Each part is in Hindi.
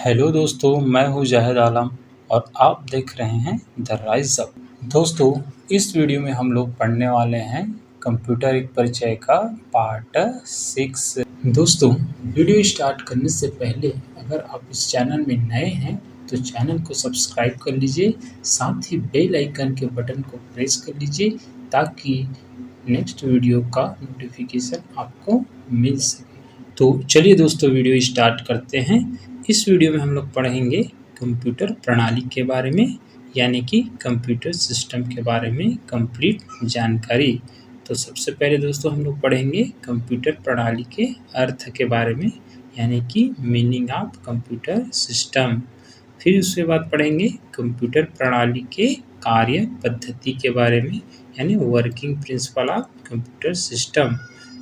हेलो दोस्तों, मैं हूँ जाहिद आलम और आप देख रहे हैं द राइज अप। दोस्तों, इस वीडियो में हम लोग पढ़ने वाले हैं कंप्यूटर एक परिचय का पार्ट 6। दोस्तों, वीडियो स्टार्ट करने से पहले अगर आप इस चैनल में नए हैं तो चैनल को सब्सक्राइब कर लीजिए, साथ ही बेल आइकन के बटन को प्रेस कर लीजिए ताकि नेक्स्ट वीडियो का नोटिफिकेशन आपको मिल सके। तो चलिए दोस्तों, वीडियो स्टार्ट करते हैं। इस वीडियो में हम लोग पढ़ेंगे कंप्यूटर प्रणाली के बारे में, यानी कि कंप्यूटर सिस्टम के बारे में कंप्लीट जानकारी। तो सबसे पहले दोस्तों हम लोग पढ़ेंगे कंप्यूटर प्रणाली के अर्थ के बारे में, यानी कि मीनिंग ऑफ कंप्यूटर सिस्टम। फिर उसके बाद पढ़ेंगे कंप्यूटर प्रणाली के कार्य पद्धति के बारे में, यानी working principle of computer system.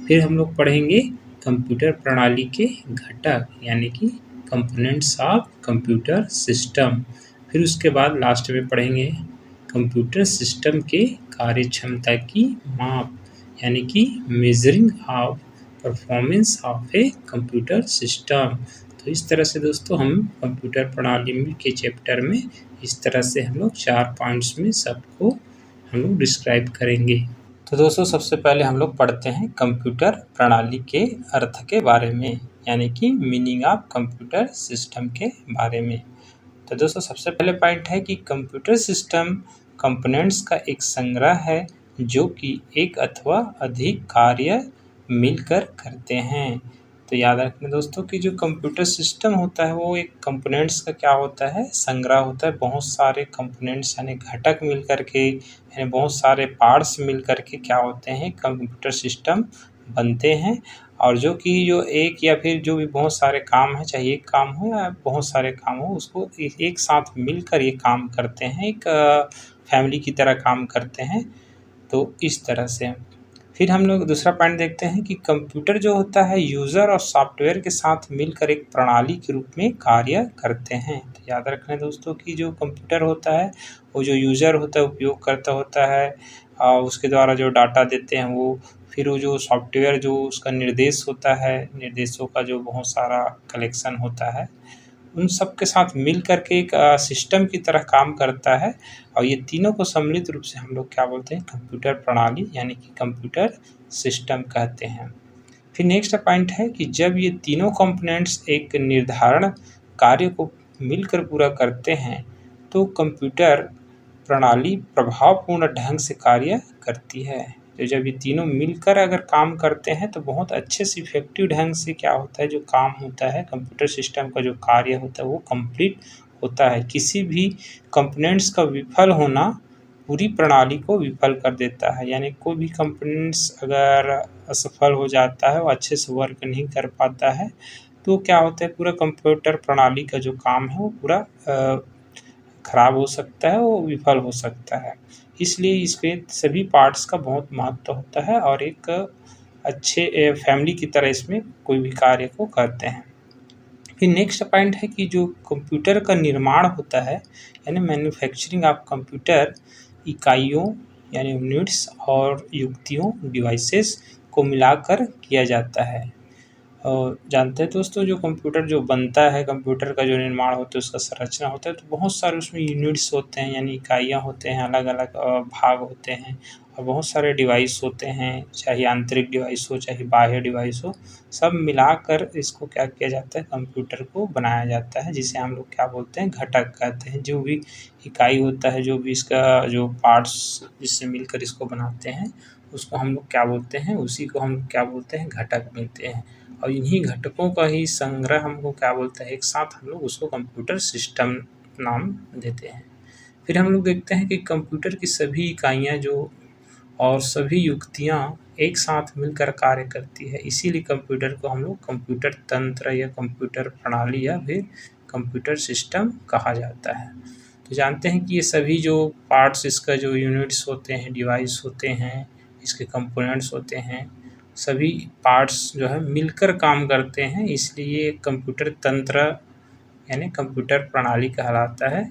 फिर हम लोग पढ़ेंगे कंप्यूटर प्रणाली के घटक, यानी कि कंपोनेंट्स ऑफ कंप्यूटर सिस्टम। फिर उसके बाद लास्ट में पढ़ेंगे कंप्यूटर सिस्टम के कार्यक्षमता की माप, यानी कि measuring of performance of a computer system. तो इस तरह से दोस्तों हम कंप्यूटर प्रणाली के चैप्टर में इस तरह से हम लोग 4 पॉइंट्स में सबको हम लोग डिस्क्राइब करेंगे। तो दोस्तों, सबसे पहले हम लोग पढ़ते हैं कंप्यूटर प्रणाली के अर्थ के बारे में, यानी कि मीनिंग ऑफ कंप्यूटर सिस्टम के बारे में। तो दोस्तों, सबसे पहले पॉइंट है कि कंप्यूटर सिस्टम कंपोनेंट्स का एक संग्रह है जो कि एक अथवा अधिक कार्य मिलकर करते हैं। तो याद रखना दोस्तों कि जो कंप्यूटर सिस्टम होता है वो एक कंपोनेंट्स का क्या होता है, संग्रह होता है। बहुत सारे कंपोनेंट्स यानी घटक मिल करके, यानी बहुत सारे पार्ट्स मिल करके क्या होते हैं, कंप्यूटर सिस्टम बनते हैं। और जो एक या फिर जो भी बहुत सारे काम हैं, चाहे एक काम हो या बहुत सारे काम हो, उसको एक साथ मिलकर ये काम करते हैं, एक फैमिली की तरह काम करते हैं। तो इस तरह से फिर हम लोग दूसरा पॉइंट देखते हैं कि कंप्यूटर जो होता है यूज़र और सॉफ्टवेयर के साथ मिलकर एक प्रणाली के रूप में कार्य करते हैं। तो याद रखना दोस्तों कि जो कंप्यूटर होता है वो जो यूज़र होता है, उपयोगकर्ता होता है, उसके द्वारा जो डाटा देते हैं वो, फिर वो जो सॉफ्टवेयर जो उसका निर्देश होता है, निर्देशों का जो बहुत सारा कलेक्शन होता है, उन सब के साथ मिल कर के एक सिस्टम की तरह काम करता है। और ये तीनों को सम्मिलित रूप से हम लोग क्या बोलते हैं, कंप्यूटर प्रणाली यानी कि कंप्यूटर सिस्टम कहते हैं। फिर नेक्स्ट पॉइंट है कि जब ये तीनों कंपोनेंट्स एक निर्धारण कार्य को मिलकर पूरा करते हैं तो कंप्यूटर प्रणाली प्रभावपूर्ण ढंग से कार्य करती है। तो जब ये तीनों मिलकर अगर काम करते हैं तो बहुत अच्छे से इफेक्टिव ढंग से क्या होता है, जो काम होता है कंप्यूटर सिस्टम का जो कार्य होता है वो कंप्लीट होता है। किसी भी कंपोनेंट्स का विफल होना पूरी प्रणाली को विफल कर देता है, यानी कोई भी कंपोनेंट्स अगर असफल हो जाता है, वो अच्छे से वर्क नहीं कर पाता है, तो क्या होता है, पूरा कंप्यूटर प्रणाली का जो काम है वो पूरा खराब हो सकता है, वो विफल हो सकता है। इसलिए इस पे सभी पार्ट्स का बहुत महत्व होता है और एक अच्छे फैमिली की तरह इसमें कोई भी कार्य को करते हैं। फिर नेक्स्ट पॉइंट है कि जो कंप्यूटर का निर्माण होता है, यानी मैन्युफैक्चरिंग ऑफ कंप्यूटर, इकाइयों यानी यूनिट्स और युक्तियों डिवाइसेस को मिलाकर किया जाता है। और जानते हैं दोस्तों, जो कंप्यूटर जो बनता है, कंप्यूटर का जो निर्माण होता है, उसका संरचना होता है, तो बहुत सारे उसमें यूनिट्स होते हैं, यानी इकाइयाँ होते हैं, अलग अलग भाग होते हैं और बहुत सारे डिवाइस होते हैं, चाहे आंतरिक डिवाइस हो चाहे बाह्य डिवाइस हो, सब मिलाकर इसको क्या किया जाता है, कंप्यूटर को बनाया जाता है, जिसे हम लोग क्या बोलते हैं, घटक कहते हैं। जो भी इकाई होता है, जो भी इसका जो पार्ट्स जिससे मिलकर इसको बनाते हैं, उसको हम लोग क्या बोलते हैं, उसी को हम क्या बोलते हैं, घटक बोलते हैं। और इन्हीं घटकों का ही संग्रह हमको क्या बोलते हैं, एक साथ हम लोग उसको कंप्यूटर सिस्टम नाम देते हैं। फिर हम लोग देखते हैं कि कंप्यूटर की सभी इकाइयाँ जो और सभी युक्तियाँ एक साथ मिलकर कार्य करती है, इसीलिए कंप्यूटर को हम लोग कंप्यूटर तंत्र या कंप्यूटर प्रणाली या फिर कंप्यूटर सिस्टम कहा जाता है। तो जानते हैं कि ये सभी जो पार्ट्स, इसका जो यूनिट्स होते हैं, डिवाइस होते हैं, इसके कंपोनेंट्स होते हैं, सभी पार्ट्स जो है मिलकर काम करते हैं, इसलिए कंप्यूटर तंत्र यानी कंप्यूटर प्रणाली कहलाता है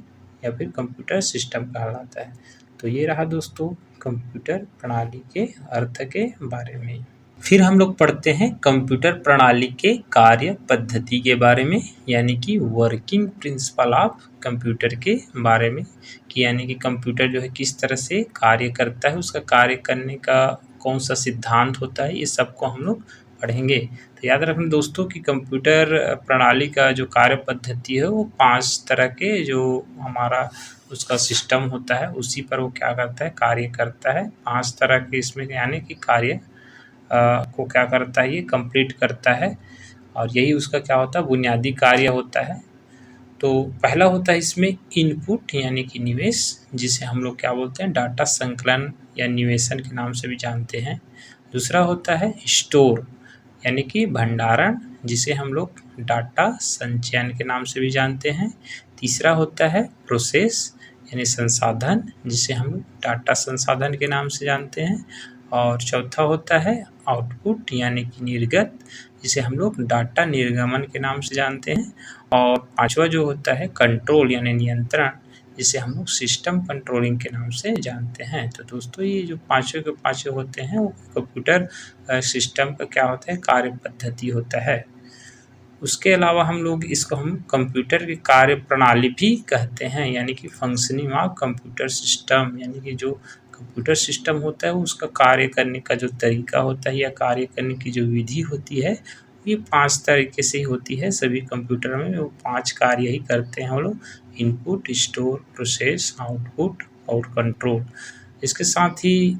या फिर कंप्यूटर सिस्टम कहलाता है। तो ये रहा दोस्तों कंप्यूटर प्रणाली के अर्थ के बारे में। फिर हम लोग पढ़ते हैं कंप्यूटर प्रणाली के कार्य पद्धति के बारे में, यानी कि वर्किंग प्रिंसिपल ऑफ कंप्यूटर के बारे में, कि यानी कि कंप्यूटर जो है किस तरह से कार्य करता है, उसका कार्य करने का कौन सा सिद्धांत होता है, ये सबको हम लोग पढ़ेंगे। तो याद रखना दोस्तों कि कंप्यूटर प्रणाली का जो कार्य पद्धति है वो 5 तरह के जो हमारा उसका सिस्टम होता है उसी पर वो क्या करता है, कार्य करता है। 5 तरह के इसमें यानी कि कार्य को क्या करता है, ये कंप्लीट करता है, और यही उसका क्या होता है, बुनियादी कार्य होता है। तो पहला होता है इसमें इनपुट यानी कि निवेश, जिसे हम लोग क्या बोलते हैं, डाटा संकलन या निवेशन के नाम से भी जानते हैं। दूसरा होता है स्टोर यानी कि भंडारण, जिसे हम लोग डाटा संचयन के नाम से भी जानते हैं। तीसरा होता है प्रोसेस यानी संसाधन, जिसे हम लोग डाटा संसाधन के नाम से जानते हैं। और चौथा होता है आउटपुट यानी कि निर्गत, जिसे हम लोग डाटा निर्गमन के नाम से जानते हैं। और पांचवा जो होता है कंट्रोल यानी नियंत्रण, जिसे हम लोग सिस्टम कंट्रोलिंग के नाम से जानते हैं। तो दोस्तों ये जो पांचों के पांचों होते हैं वो कंप्यूटर सिस्टम का क्या होता है, कार्य पद्धति होता है। उसके अलावा हम लोग इसको हम कंप्यूटर की कार्य प्रणाली भी कहते हैं, यानी कि फंक्शनिंग ऑफ कंप्यूटर सिस्टम, यानी कि जो कंप्यूटर सिस्टम होता है उसका कार्य करने का जो तरीका होता है या कार्य करने की जो विधि होती है, ये 5 तरीके से ही होती है। सभी कंप्यूटर में वो 5 कार्य ही करते हैं हम लोग, इनपुट, स्टोर, प्रोसेस, आउटपुट और कंट्रोल। इसके साथ ही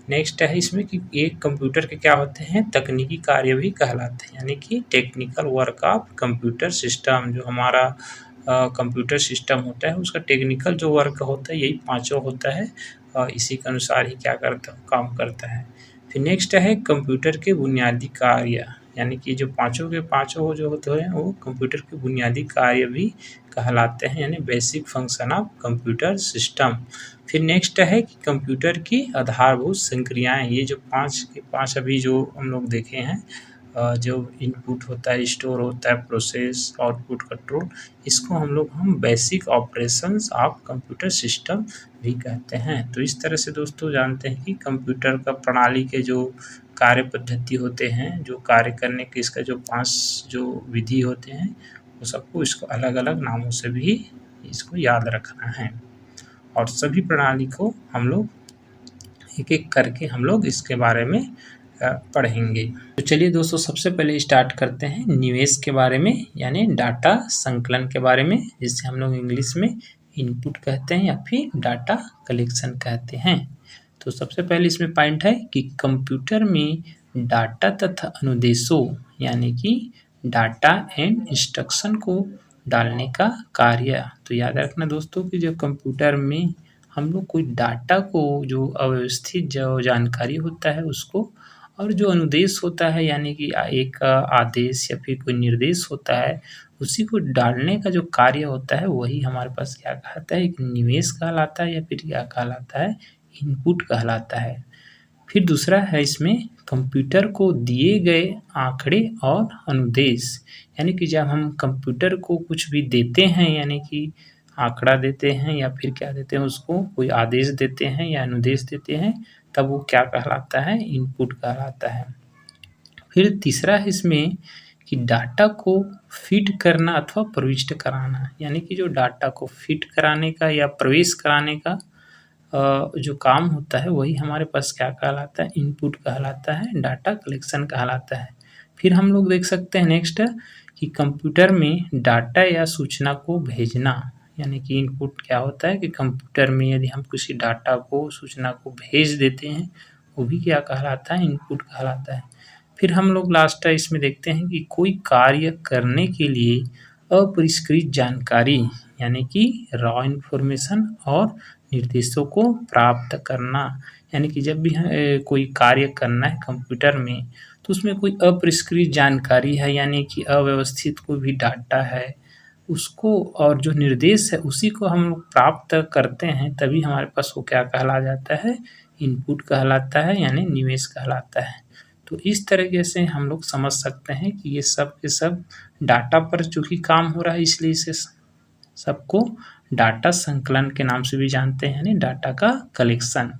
नेक्स्ट है इसमें कि एक कंप्यूटर के क्या होते हैं, तकनीकी कार्य भी कहलाते हैं, यानी कि technical work of computer system. जो हमारा कंप्यूटर सिस्टम होता है उसका टेक्निकल जो वर्क होता है यही पांचों होता है, इसी के अनुसार ही क्या करता काम करता है। फिर नेक्स्ट है कंप्यूटर के बुनियादी कार्य, यानी कि जो पांचों के पांचों जो होते हैं वो कंप्यूटर के बुनियादी कार्य भी कहलाते हैं, यानी basic function of computer system. फिर नेक्स्ट है कि कंप्यूटर की आधारभूत संक्रियाएं, ये जो 5 के 5 अभी जो हम लोग देखे हैं, जो इनपुट होता है, स्टोर होता है, प्रोसेस, आउटपुट, कंट्रोल, इसको हम basic operations of computer system भी कहते हैं। तो इस तरह से दोस्तों जानते हैं कि कंप्यूटर का प्रणाली के जो कार्य पद्धति होते हैं, जो कार्य करने के इसका जो 5 जो विधि होते हैं, वो सबको इसको अलग अलग नामों से भी इसको याद रखना है। और सभी प्रणाली को हम लोग एक एक करके हम लोग इसके बारे में पढ़ेंगे। तो चलिए दोस्तों सबसे पहले स्टार्ट करते हैं निवेश के बारे में, यानी डाटा संकलन के बारे में, जिसे हम लोग इंग्लिश में इनपुट कहते हैं या फिर डाटा कलेक्शन कहते हैं। तो सबसे पहले इसमें पॉइंट है कि कंप्यूटर में डाटा तथा अनुदेशों यानी कि डाटा एंड इंस्ट्रक्शन को डालने का कार्य। तो याद रखना दोस्तों कि जो कंप्यूटर में हम लोग कोई डाटा को जो अव्यवस्थित जो जानकारी होता है उसको, और जो अनुदेश होता है यानी कि एक आदेश या फिर कोई निर्देश होता है उसी को डालने का जो कार्य होता है वही हमारे पास क्या कहलाता है, एक निवेश कहलाता है या फिर क्या कहलाता है, इनपुट कहलाता है। फिर दूसरा है इसमें कंप्यूटर को दिए गए आंकड़े और अनुदेश, यानी कि जब हम कंप्यूटर को कुछ भी देते हैं, यानी कि आंकड़ा देते हैं या फिर क्या देते हैं उसको कोई आदेश देते हैं या अनुदेश देते हैं, तब वो क्या कहलाता है, इनपुट कहलाता है। फिर तीसरा है इसमें कि डाटा को फीड करना अथवा प्रविष्ट कराना, यानी कि जो डाटा को फीड कराने का या प्रवेश कराने का जो काम होता है वही हमारे पास क्या कहलाता है, इनपुट कहलाता है, डाटा कलेक्शन कहलाता है। फिर हम लोग देख सकते हैं नेक्स्ट कि कंप्यूटर में डाटा या सूचना को भेजना, यानी कि इनपुट क्या होता है कि कंप्यूटर में यदि हम किसी डाटा को सूचना को भेज देते हैं वो भी क्या कहलाता है, इनपुट कहलाता है। फिर हम लोग लास्ट इसमें देखते हैं कि कोई कार्य करने के लिए अपरिष्कृत जानकारी यानी कि रॉ इन्फॉर्मेशन और निर्देशों को प्राप्त करना, यानी कि जब भी कोई कार्य करना है कंप्यूटर में तो उसमें कोई अपरिष्कृत जानकारी है यानी कि अव्यवस्थित कोई भी डाटा है उसको, और जो निर्देश है उसी को हम लोग प्राप्त करते हैं, तभी हमारे पास वो क्या कहला जाता है, इनपुट कहलाता है, यानी निवेश कहलाता है। तो इस तरीके से हम लोग समझ सकते हैं कि ये सब के सब डाटा पर चूँकि काम हो रहा है इसलिए इसे सबको डाटा संकलन के नाम से भी जानते हैं, यानी डाटा का कलेक्शन।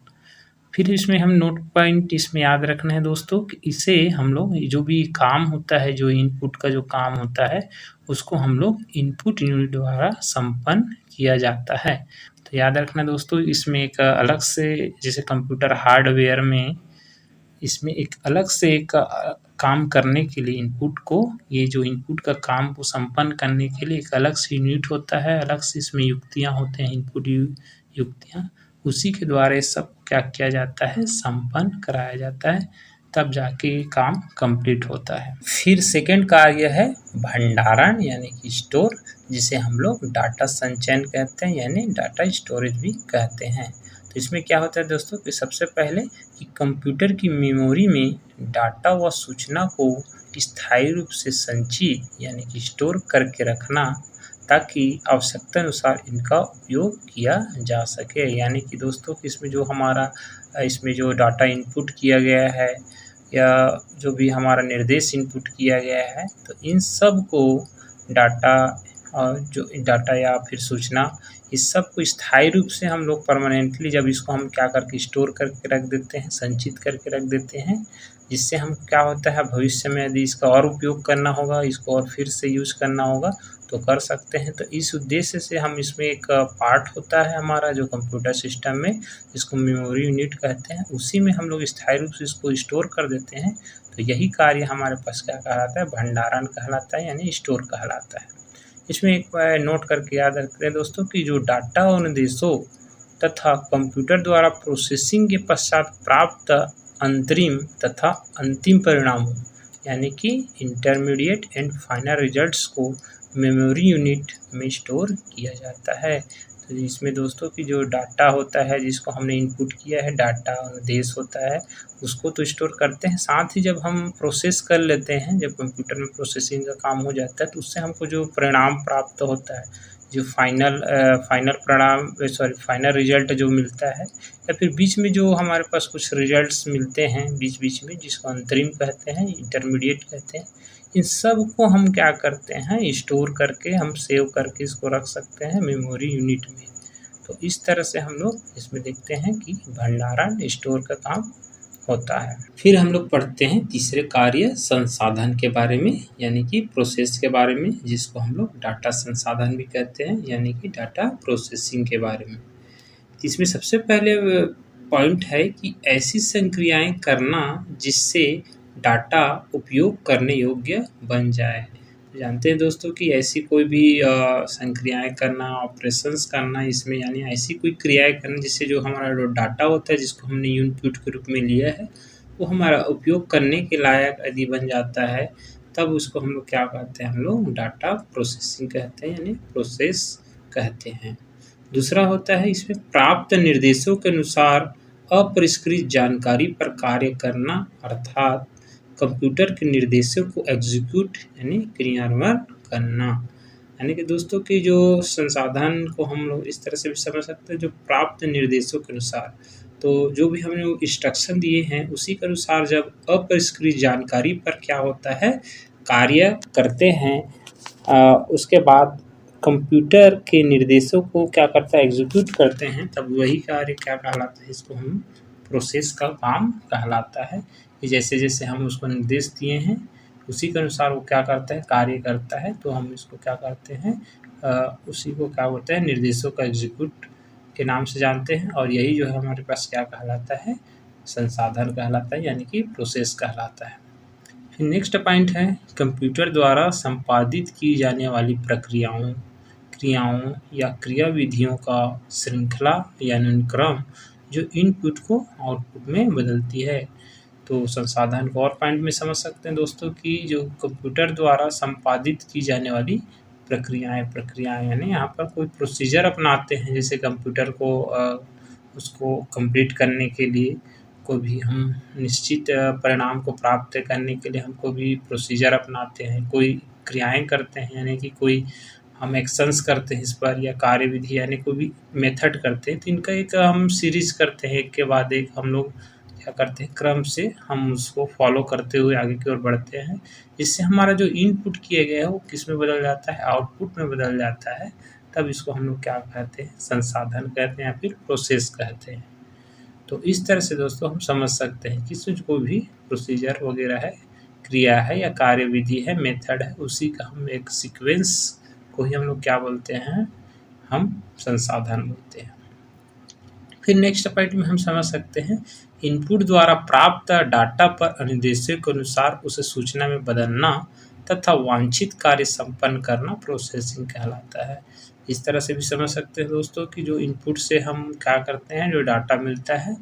फिर इसमें हम नोट पॉइंट इसमें याद रखना है दोस्तों कि इसे हम लोग जो भी काम होता है, जो इनपुट का जो काम होता है, उसको हम लोग इनपुट यूनिट द्वारा संपन्न किया जाता है। तो याद रखना दोस्तों, इसमें एक अलग से, जैसे कंप्यूटर हार्डवेयर में इसमें एक अलग से एक काम करने के लिए इनपुट को, ये जो इनपुट का काम को संपन्न करने के लिए एक अलग से यूनिट होता है, अलग से इसमें युक्तियाँ होते हैं, इनपुट युक्तियाँ, उसी के द्वारा ये सब क्या किया जाता है, संपन्न कराया जाता है, तब जाके ये काम कंप्लीट होता है। फिर सेकंड कार्य है भंडारण यानी कि स्टोर, जिसे हम लोग डाटा संचयन कहते हैं यानी डाटा स्टोरेज भी कहते हैं। तो इसमें क्या होता है दोस्तों कि सबसे पहले कि कंप्यूटर की मेमोरी में डाटा व सूचना को स्थायी रूप से संचित यानी कि स्टोर करके रखना, ताकि आवश्यकता अनुसार इनका उपयोग किया जा सके। यानी कि दोस्तों इसमें जो हमारा इसमें जो डाटा इनपुट किया गया है या जो भी हमारा निर्देश इनपुट किया गया है, तो इन सब को डाटा जो डाटा या फिर सूचना, इस सब को स्थायी रूप से हम लोग परमानेंटली जब इसको हम क्या करके स्टोर करके रख देते हैं, संचित करके रख देते हैं, जिससे हम क्या होता है भविष्य में यदि इसका और उपयोग करना होगा, इसको और फिर से यूज़ करना होगा तो कर सकते हैं। तो इस उद्देश्य से हम इसमें एक पार्ट होता है हमारा जो कंप्यूटर सिस्टम में, जिसको मेमोरी यूनिट कहते हैं, उसी में हम लोग स्थायी रूप से इसको स्टोर कर देते हैं। तो यही कार्य हमारे पास क्या कहलाता है, भंडारण कहलाता है यानी स्टोर कहलाता है। इसमें एक नोट करके याद रखते हैं दोस्तों कि जो डाटा अनुदेशों तथा कंप्यूटर द्वारा प्रोसेसिंग के पश्चात प्राप्त अंतरिम तथा अंतिम परिणामों यानी कि इंटरमीडिएट एंड फाइनल रिजल्ट्स को मेमोरी यूनिट में स्टोर किया जाता है। तो इसमें दोस्तों की जो डाटा होता है, जिसको हमने इनपुट किया है, डाटा अनुदेश होता है, उसको तो स्टोर करते हैं, साथ ही जब हम प्रोसेस कर लेते हैं, जब कंप्यूटर में प्रोसेसिंग का काम हो जाता है, तो उससे हमको जो परिणाम प्राप्त होता है, जो फाइनल रिजल्ट जो मिलता है, या फिर बीच में जो हमारे पास कुछ रिजल्ट्स मिलते हैं बीच में, जिसको अंतरिम कहते हैं, इंटरमीडिएट कहते हैं, इन सब को हम क्या करते हैं, स्टोर करके हम सेव करके इसको रख सकते हैं मेमोरी यूनिट में। तो इस तरह से हम लोग इसमें देखते हैं कि भंडारण स्टोर का काम होता है। फिर हम लोग पढ़ते हैं तीसरे कार्य संसाधन के बारे में यानी कि प्रोसेस के बारे में, जिसको हम लोग डाटा संसाधन भी कहते हैं यानी कि डाटा प्रोसेसिंग के बारे में। इसमें सबसे पहले पॉइंट है कि ऐसी संक्रियाएं करना जिससे डाटा उपयोग करने योग्य बन जाए। जानते हैं दोस्तों कि ऐसी कोई भी संक्रियाएं करना, ऑपरेशंस करना, इसमें यानी ऐसी कोई क्रियाएं करना जिससे जो हमारा जो डाटा होता है, जिसको हमने इनपुट के रूप में लिया है, वो हमारा उपयोग करने के लायक यदि बन जाता है, तब उसको हम लोग क्या कहते हैं, हम लोग डाटा प्रोसेसिंग कहते हैं यानी प्रोसेस कहते हैं। दूसरा होता है इसमें प्राप्त निर्देशों के अनुसार अपरिष्कृत जानकारी पर कार्य करना, अर्थात कंप्यूटर के निर्देशों को एग्जीक्यूट यानी क्रियान्वयन करना। यानी कि दोस्तों की जो संसाधन को हम लोग इस तरह से भी समझ सकते हैं, जो प्राप्त निर्देशों के अनुसार, तो जो भी हमने इंस्ट्रक्शन दिए हैं उसी के अनुसार जब अपरिष्कृत जानकारी पर क्या होता है, कार्य करते हैं, उसके बाद कंप्यूटर के निर्देशों को क्या करता है, एग्जीक्यूट करते हैं, तब वही कार्य क्या कहलाता है, इसको हम प्रोसेस का काम कहलाता है। कि जैसे जैसे हम उसको निर्देश दिए हैं उसी के अनुसार वो क्या करता है, कार्य करता है, तो हम इसको क्या करते हैं, उसी को क्या होता है, निर्देशों का एग्जीक्यूट के नाम से जानते हैं। और यही जो है हमारे पास क्या कहलाता है, संसाधन कहलाता है यानी कि प्रोसेस कहलाता है। फिर नेक्स्ट पॉइंट है कंप्यूटर द्वारा संपादित की जाने वाली प्रक्रियाओं, क्रियाओं या क्रियाविधियों का श्रृंखला या अनुक्रम जो इनपुट को आउटपुट में बदलती है। तो संसाधन को और पॉइंट में समझ सकते हैं दोस्तों कि जो कंप्यूटर द्वारा संपादित की जाने वाली प्रक्रियाएं यानी यहाँ पर कोई प्रोसीजर अपनाते हैं, जैसे कंप्यूटर को उसको कंप्लीट करने के लिए कोई भी हम निश्चित परिणाम को प्राप्त करने के लिए हम कोई भी प्रोसीजर अपनाते हैं, कोई क्रियाएं करते हैं, यानी कि कोई हम एक्शंस करते हैं इस पर, या कार्यविधि यानी कोई भी मेथड करते हैं, तो इनका एक हम सीरीज करते हैं, एक के बाद एक हम लोग क्या करते हैं, क्रम से हम उसको फॉलो करते हुए आगे की ओर बढ़ते हैं, जिससे हमारा जो इनपुट किया गया है वो किस में बदल जाता है, आउटपुट में बदल जाता है। तब इसको हम लोग क्या कहते हैं, संसाधन कहते हैं या फिर प्रोसेस कहते हैं। तो इस तरह से दोस्तों हम समझ सकते हैं कि कोई भी प्रोसीजर वगैरह है, क्रिया है या कार्यविधि है, मेथड है, उसी का हम एक सीक्वेंस को ही हम लोग क्या बोलते हैं, हम संसाधन बोलते हैं। फिर नेक्स्ट पॉइंट में हम समझ सकते हैं इनपुट द्वारा प्राप्त डाटा पर अनुदेशों के अनुसार उसे सूचना में बदलना तथा वांछित कार्य संपन्न करना प्रोसेसिंग कहलाता है। इस तरह से भी समझ सकते हैं दोस्तों कि जो इनपुट से हम क्या करते हैं, जो डाटा मिलता है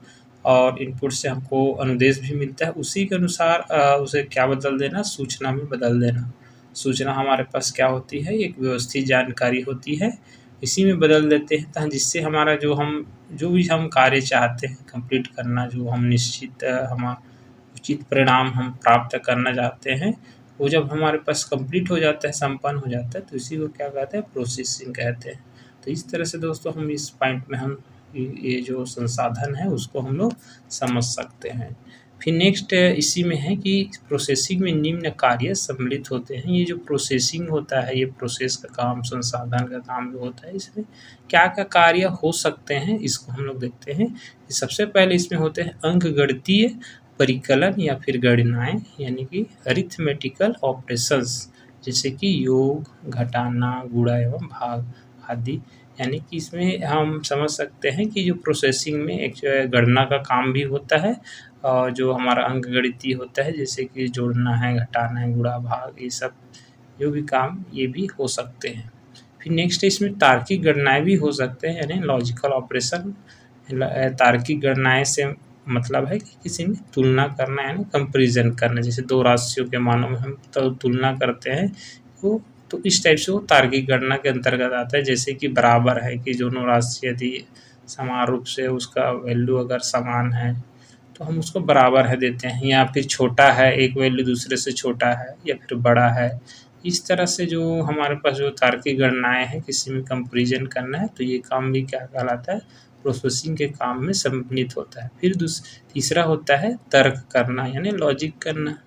और इनपुट से हमको अनुदेश भी मिलता है, उसी के अनुसार उसे क्या बदल देना, सूचना में बदल देना। सूचना हमारे पास क्या होती है, एक व्यवस्थित जानकारी होती है, इसी में बदल देते हैं जिससे हमारा जो भी हम कार्य चाहते हैं कंप्लीट करना, जो हम निश्चित हम उचित परिणाम हम प्राप्त करना चाहते हैं, वो जब हमारे पास कंप्लीट हो जाता है, संपन्न हो जाता है, तो इसी को क्या कहते हैं, प्रोसेसिंग कहते हैं। तो इस तरह से दोस्तों हम इस पॉइंट में हम ये जो संसाधन है उसको हम लोग समझ सकते हैं। फिर नेक्स्ट इसी में है कि प्रोसेसिंग में निम्न कार्य सम्मिलित होते हैं। ये जो प्रोसेसिंग होता है, ये प्रोसेस का काम, संसाधन का काम जो होता है, इसमें क्या-क्या कार्य हो सकते हैं, इसको हम लोग देखते हैं। सबसे पहले इसमें होते हैं अंकगणितीय परिकलन या फिर गणनाएँ, यानी कि अरिथमेटिकल ऑपरेशंस, जैसे कि योग, घटाना, गुणा एवं भाग आदि। यानी कि इसमें हम समझ सकते हैं कि जो प्रोसेसिंग में एक गणना का काम भी होता है और जो हमारा अंकगणितीय होता है, जैसे कि जोड़ना है, घटाना है, गुणा भाग, ये सब जो भी काम ये भी हो सकते हैं। फिर नेक्स्ट इसमें तार्किक गणनाएँ भी हो सकते हैं, यानी लॉजिकल ऑपरेशन। तार्किक गणनाएँ से मतलब है कि किसी में तुलना करना, यानी कंपैरिजन करना, जैसे दो राशियों के मानों में हम तुलना करते हैं, तो इस टाइप से वो तार्किक गणना के अंतर्गत आता है। जैसे कि बराबर है कि दोनों राशि यदि समान रूप से उसका वैल्यू अगर समान है तो हम उसको बराबर है देते हैं, या फिर छोटा है, एक वैल्यू दूसरे से छोटा है या फिर बड़ा है। इस तरह से जो हमारे पास जो तार्किक गणनाएँ हैं, किसी में कंपैरिजन करना है, तो ये काम भी क्या कहलाता है, प्रोसेसिंग के काम में सम्मिलित होता है। फिर तीसरा होता है तर्क करना, यानी लॉजिक करना।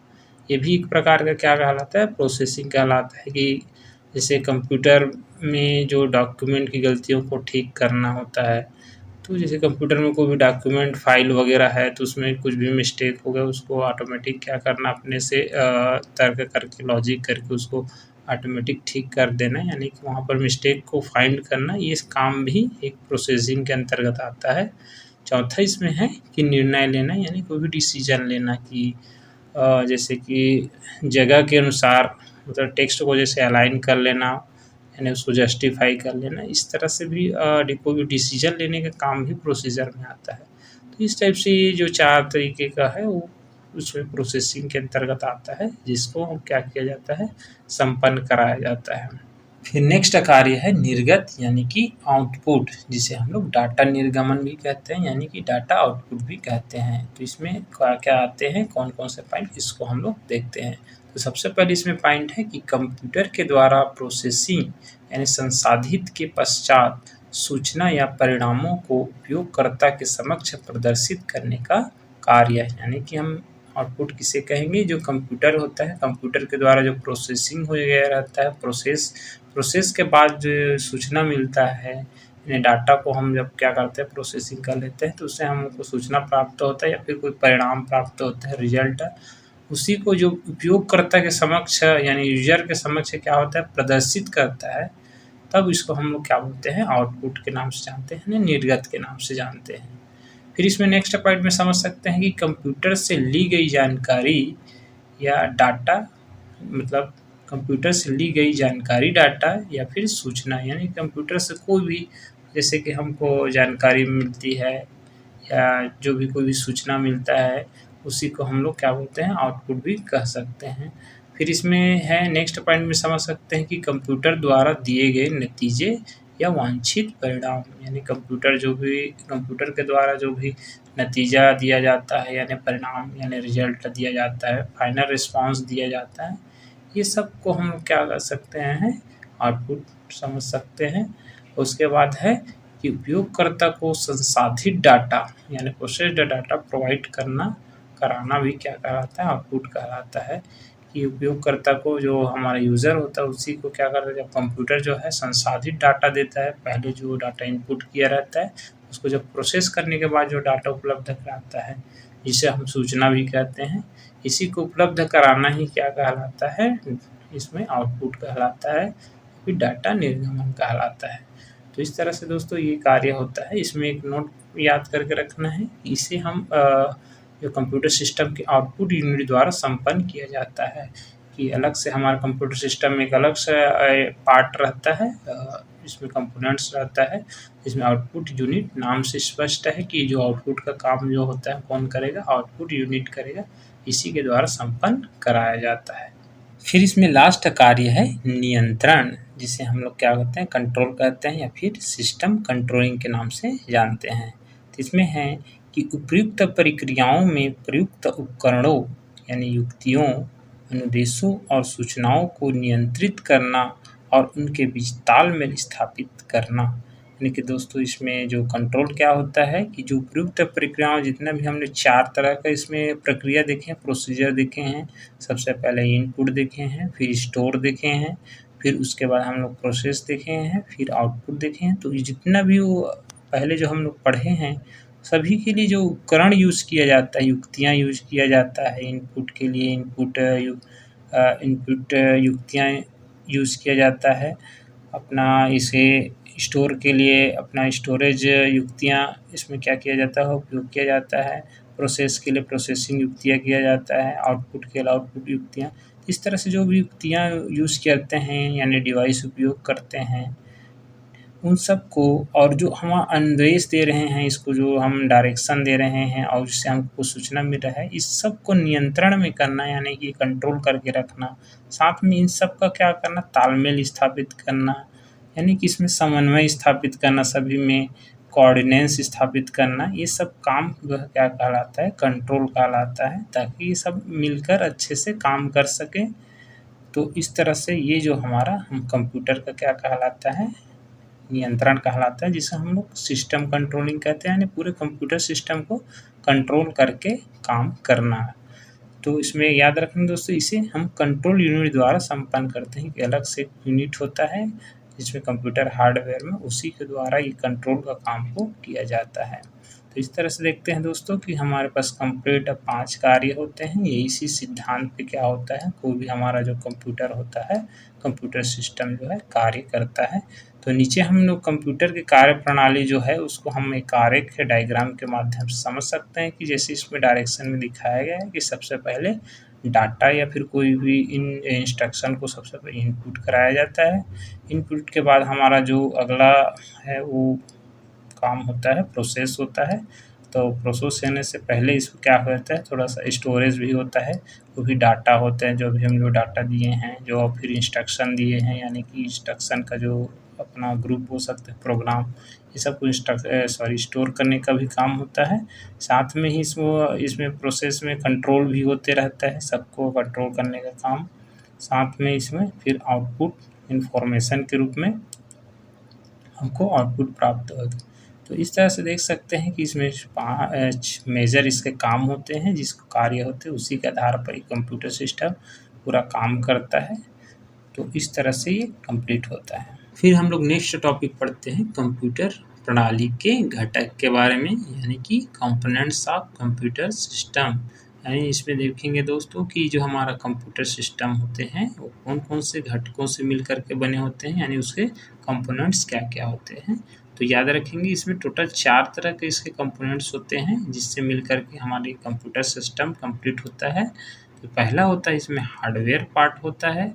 ये भी एक प्रकार का क्या कहलाता है, प्रोसेसिंग कहलाता है। कि जैसे कंप्यूटर में जो डॉक्यूमेंट की गलतियों को ठीक करना होता है, तो जैसे कंप्यूटर में कोई भी डॉक्यूमेंट फाइल वगैरह है, तो उसमें कुछ भी मिस्टेक हो गया, उसको ऑटोमेटिक क्या करना, अपने से तर्क करके, लॉजिक करके उसको ऑटोमेटिक ठीक कर देना, यानी कि वहाँ पर मिस्टेक को फाइंड करना, ये काम भी एक प्रोसेसिंग के अंतर्गत आता है। चौथा इसमें है कि निर्णय लेना, यानी कोई भी डिसीजन लेना, कि जैसे कि जगह के अनुसार, मतलब टेक्स्ट को जैसे अलाइन कर लेना, यानी उसको जस्टिफाई कर लेना, इस तरह से भी कोई भी डिसीजन लेने का काम भी प्रोसीजर में आता है। तो इस टाइप से ये जो 4 तरीके का है वो उसमें प्रोसेसिंग के अंतर्गत आता है, जिसको क्या किया जाता है, संपन्न कराया जाता है। फिर नेक्स्ट कार्य है निर्गत, यानी कि आउटपुट, जिसे हम लोग डाटा निर्गमन भी कहते हैं, यानी कि डाटा आउटपुट भी कहते हैं। तो इसमें क्या क्या आते हैं, कौन कौन से पॉइंट, इसको हम लोग देखते हैं। तो सबसे पहले इसमें पॉइंट है कि कंप्यूटर के द्वारा प्रोसेसिंग यानी संसाधित के पश्चात सूचना या परिणामों को उपयोगकर्ता के समक्ष प्रदर्शित करने का कार्य है। यानी कि हम आउटपुट किसे कहेंगे, जो कंप्यूटर होता है, कंप्यूटर के द्वारा जो प्रोसेसिंग हो गया रहता है, प्रोसेस के बाद जो सूचना मिलता है, यानी डाटा को हम जब क्या करते हैं, प्रोसेसिंग कर लेते हैं, तो उससे हमको सूचना प्राप्त होता है या फिर कोई परिणाम प्राप्त होता है, रिजल्ट। उसी को जो उपयोगकर्ता के समक्ष, यानी यूजर के समक्ष क्या होता है, प्रदर्शित करता है, तब इसको हम लोग क्या बोलते हैं, आउटपुट के नाम से जानते हैं, निर्गत के नाम से जानते हैं। फिर इसमें नेक्स्ट पॉइंट में समझ सकते हैं कि कंप्यूटर से ली गई जानकारी या डाटा, मतलब कंप्यूटर से ली गई जानकारी, डाटा या फिर सूचना, यानी कंप्यूटर से कोई भी, जैसे कि हमको जानकारी मिलती है या जो भी कोई भी सूचना मिलता है, उसी को हम लोग क्या बोलते हैं, आउटपुट भी कह सकते हैं। फिर इसमें है नेक्स्ट पॉइंट में समझ सकते हैं कि कंप्यूटर द्वारा दिए गए नतीजे या वांछित परिणाम, यानी कंप्यूटर के द्वारा जो भी नतीजा दिया जाता है, यानी परिणाम, यानी रिजल्ट दिया जाता है, फाइनल रिस्पॉन्स दिया जाता है, ये सब को हम क्या कर सकते हैं, आउटपुट समझ सकते हैं। उसके बाद है कि उपयोगकर्ता को संसाधित डाटा, यानी प्रोसेस्ड डाटा प्रोवाइड कराना भी क्या कहलाता है, आउटपुट कहलाता है। कि उपयोगकर्ता को, जो हमारा यूज़र होता है, उसी को क्या करता है, जब कंप्यूटर जो है संसाधित डाटा देता है, पहले जो डाटा इनपुट किया रहता है उसको जब प्रोसेस करने के बाद जो डाटा उपलब्ध कराता है, जिसे हम सूचना भी कहते हैं, इसी को उपलब्ध कराना ही क्या कहलाता है, इसमें आउटपुट कहलाता है, फिर डाटा निर्गमन कहलाता है। तो इस तरह से दोस्तों ये कार्य होता है। इसमें एक नोट याद करके रखना है, इसे हम जो कंप्यूटर सिस्टम के आउटपुट यूनिट द्वारा संपन्न किया जाता है, कि अलग से हमारा कंप्यूटर सिस्टम में एक अलग से पार्ट रहता है, इसमें कंपोनेंट्स रहता है, इसमें आउटपुट यूनिट नाम से स्पष्ट है कि जो आउटपुट का काम जो होता है कौन करेगा, आउटपुट यूनिट करेगा, इसी के द्वारा संपन्न कराया जाता है। फिर इसमें लास्ट कार्य है नियंत्रण, जिसे हम लोग क्या कहते हैं, कंट्रोल कहते हैं या फिर सिस्टम कंट्रोलिंग के नाम से जानते हैं। तो इसमें है कि उपयुक्त प्रक्रियाओं में प्रयुक्त उपकरणों यानी युक्तियों, अनुदेशों और सूचनाओं को नियंत्रित करना और उनके बीच तालमेल स्थापित करना। यानी कि दोस्तों इसमें जो कंट्रोल क्या होता है कि जो उपयुक्त प्रक्रियाओं, जितना भी हमने 4 तरह का इसमें प्रक्रिया देखे हैं, प्रोसीजर देखे हैं। सबसे पहले इनपुट देखे हैं, फिर स्टोर देखे हैं, फिर उसके बाद हम लोग प्रोसेस देखे हैं, फिर आउटपुट देखे हैं। तो ये जितना भी वो पहले जो हम लोग पढ़े हैं, सभी के लिए जो उपकरण यूज़ किया जाता है, युक्तियाँ यूज़ किया जाता है, इनपुट के लिए इनपुट युक्तियाँ यूज़ किया जाता है, अपना इसे स्टोर के लिए अपना स्टोरेज युक्तियाँ इसमें क्या किया जाता है, उपयोग किया जाता है, प्रोसेस के लिए प्रोसेसिंग युक्तियाँ किया जाता है, आउटपुट के लिए आउटपुट युक्तियाँ। इस तरह से जो भी युक्तियाँ यूज़ करते हैं यानी डिवाइस उपयोग करते हैं, उन सब को, और जो हम अनुदेश दे रहे हैं, इसको जो हम डायरेक्शन दे रहे हैं और जिससे हमको सूचना मिल रहा है, इस सब को नियंत्रण में करना यानी कि कंट्रोल करके रखना। साथ में इन सब का क्या करना, तालमेल स्थापित करना, यानी कि इसमें समन्वय स्थापित करना, सभी में कोऑर्डिनेंस स्थापित करना, ये सब काम जो है क्या कहलाता है, कंट्रोल कहलाता है, ताकि ये सब मिलकर अच्छे से काम कर सकें। तो इस तरह से ये जो हमारा हम कंप्यूटर का क्या कहलाता है, नियंत्रण कहलाता है, जिसे हम लोग सिस्टम कंट्रोलिंग कहते हैं, यानी पूरे कंप्यूटर सिस्टम को कंट्रोल करके काम करना। तो इसमें याद रखें दोस्तों, इसे हम कंट्रोल यूनिट द्वारा संपन्न करते हैं, कि अलग से एक यूनिट होता है जिसमें कंप्यूटर हार्डवेयर में, उसी के द्वारा ये कंट्रोल का काम को किया जाता है। तो इस तरह से देखते हैं दोस्तों कि हमारे पास कंप्लीट 5 कार्य होते हैं। ये इसी सिद्धांत पे क्या होता है, कोई भी हमारा जो कंप्यूटर होता है, कंप्यूटर सिस्टम जो है कार्य करता है। तो नीचे हम लोग कंप्यूटर की कार्य प्रणाली जो है उसको हम एक आरेख के डायग्राम के माध्यम से समझ सकते हैं, कि जैसे इसमें डायरेक्शन में दिखाया गया है कि सबसे पहले डाटा या फिर कोई भी इंस्ट्रक्शन को सबसे पहले इनपुट कराया जाता है। इनपुट के बाद हमारा जो अगला है वो काम होता है, प्रोसेस होता है। तो प्रोसेस होने से पहले इसमें क्या होता है, थोड़ा सा स्टोरेज भी होता है, वो भी डाटा होते हैं, जो भी हम लोग डाटा दिए हैं, जो फिर इंस्ट्रक्शन दिए हैं, यानी कि इंस्ट्रक्शन का जो अपना ग्रुप हो सकता है, प्रोग्राम, ये सब को स्टोर करने का भी काम होता है। साथ में ही इसमें प्रोसेस में कंट्रोल भी होते रहता है, सबको कंट्रोल करने का काम। साथ में इसमें फिर आउटपुट इंफॉर्मेशन के रूप में हमको आउटपुट प्राप्त होगा। तो इस तरह से देख सकते हैं कि इसमें 5 मेजर इसके काम होते हैं, जिसको कार्य होते हैं, उसी के आधार पर ही कंप्यूटर सिस्टम पूरा काम करता है। तो इस तरह से ये कंप्लीट होता है। फिर हम लोग नेक्स्ट टॉपिक पढ़ते हैं कंप्यूटर प्रणाली के घटक के बारे में, यानी कि कंपोनेंट्स ऑफ कंप्यूटर सिस्टम। यानी इसमें देखेंगे दोस्तों कि जो हमारा कंप्यूटर सिस्टम होते हैं वो कौन कौन से घटकों से मिल करके बने होते हैं, यानी उसके कंपोनेंट्स क्या क्या होते हैं। तो याद रखेंगे इसमें टोटल 4 तरह के इसके कंपोनेंट्स होते हैं, जिससे मिल करके हमारी कंप्यूटर सिस्टम कंप्लीट होता है। तो पहला होता है इसमें हार्डवेयर पार्ट होता है,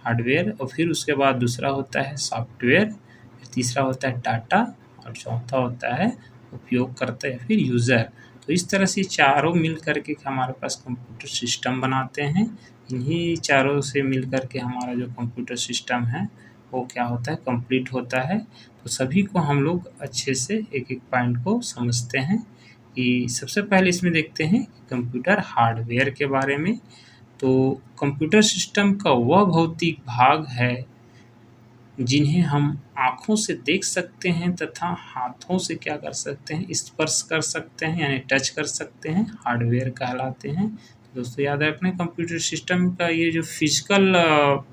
हार्डवेयर, और फिर उसके बाद दूसरा होता है सॉफ्टवेयर, फिर तीसरा होता है डाटा, और चौथा होता है उपयोगकर्ता या फिर यूज़र। तो इस तरह से चारों मिल करके हमारे पास कंप्यूटर सिस्टम बनाते हैं। इन्हीं चारों से मिल करके हमारा जो कंप्यूटर सिस्टम है वो क्या होता है, कंप्लीट होता है। तो सभी को हम लोग अच्छे से एक एक पॉइंट को समझते हैं। कि सबसे पहले इसमें देखते हैं कंप्यूटर हार्डवेयर के बारे में। तो कंप्यूटर सिस्टम का वह भौतिक भाग है जिन्हें हम आँखों से देख सकते हैं तथा हाथों से क्या कर सकते हैं, स्पर्श कर सकते हैं, यानी टच कर सकते हैं, हार्डवेयर कहलाते हैं। दोस्तों याद रखना कंप्यूटर सिस्टम का ये जो फिजिकल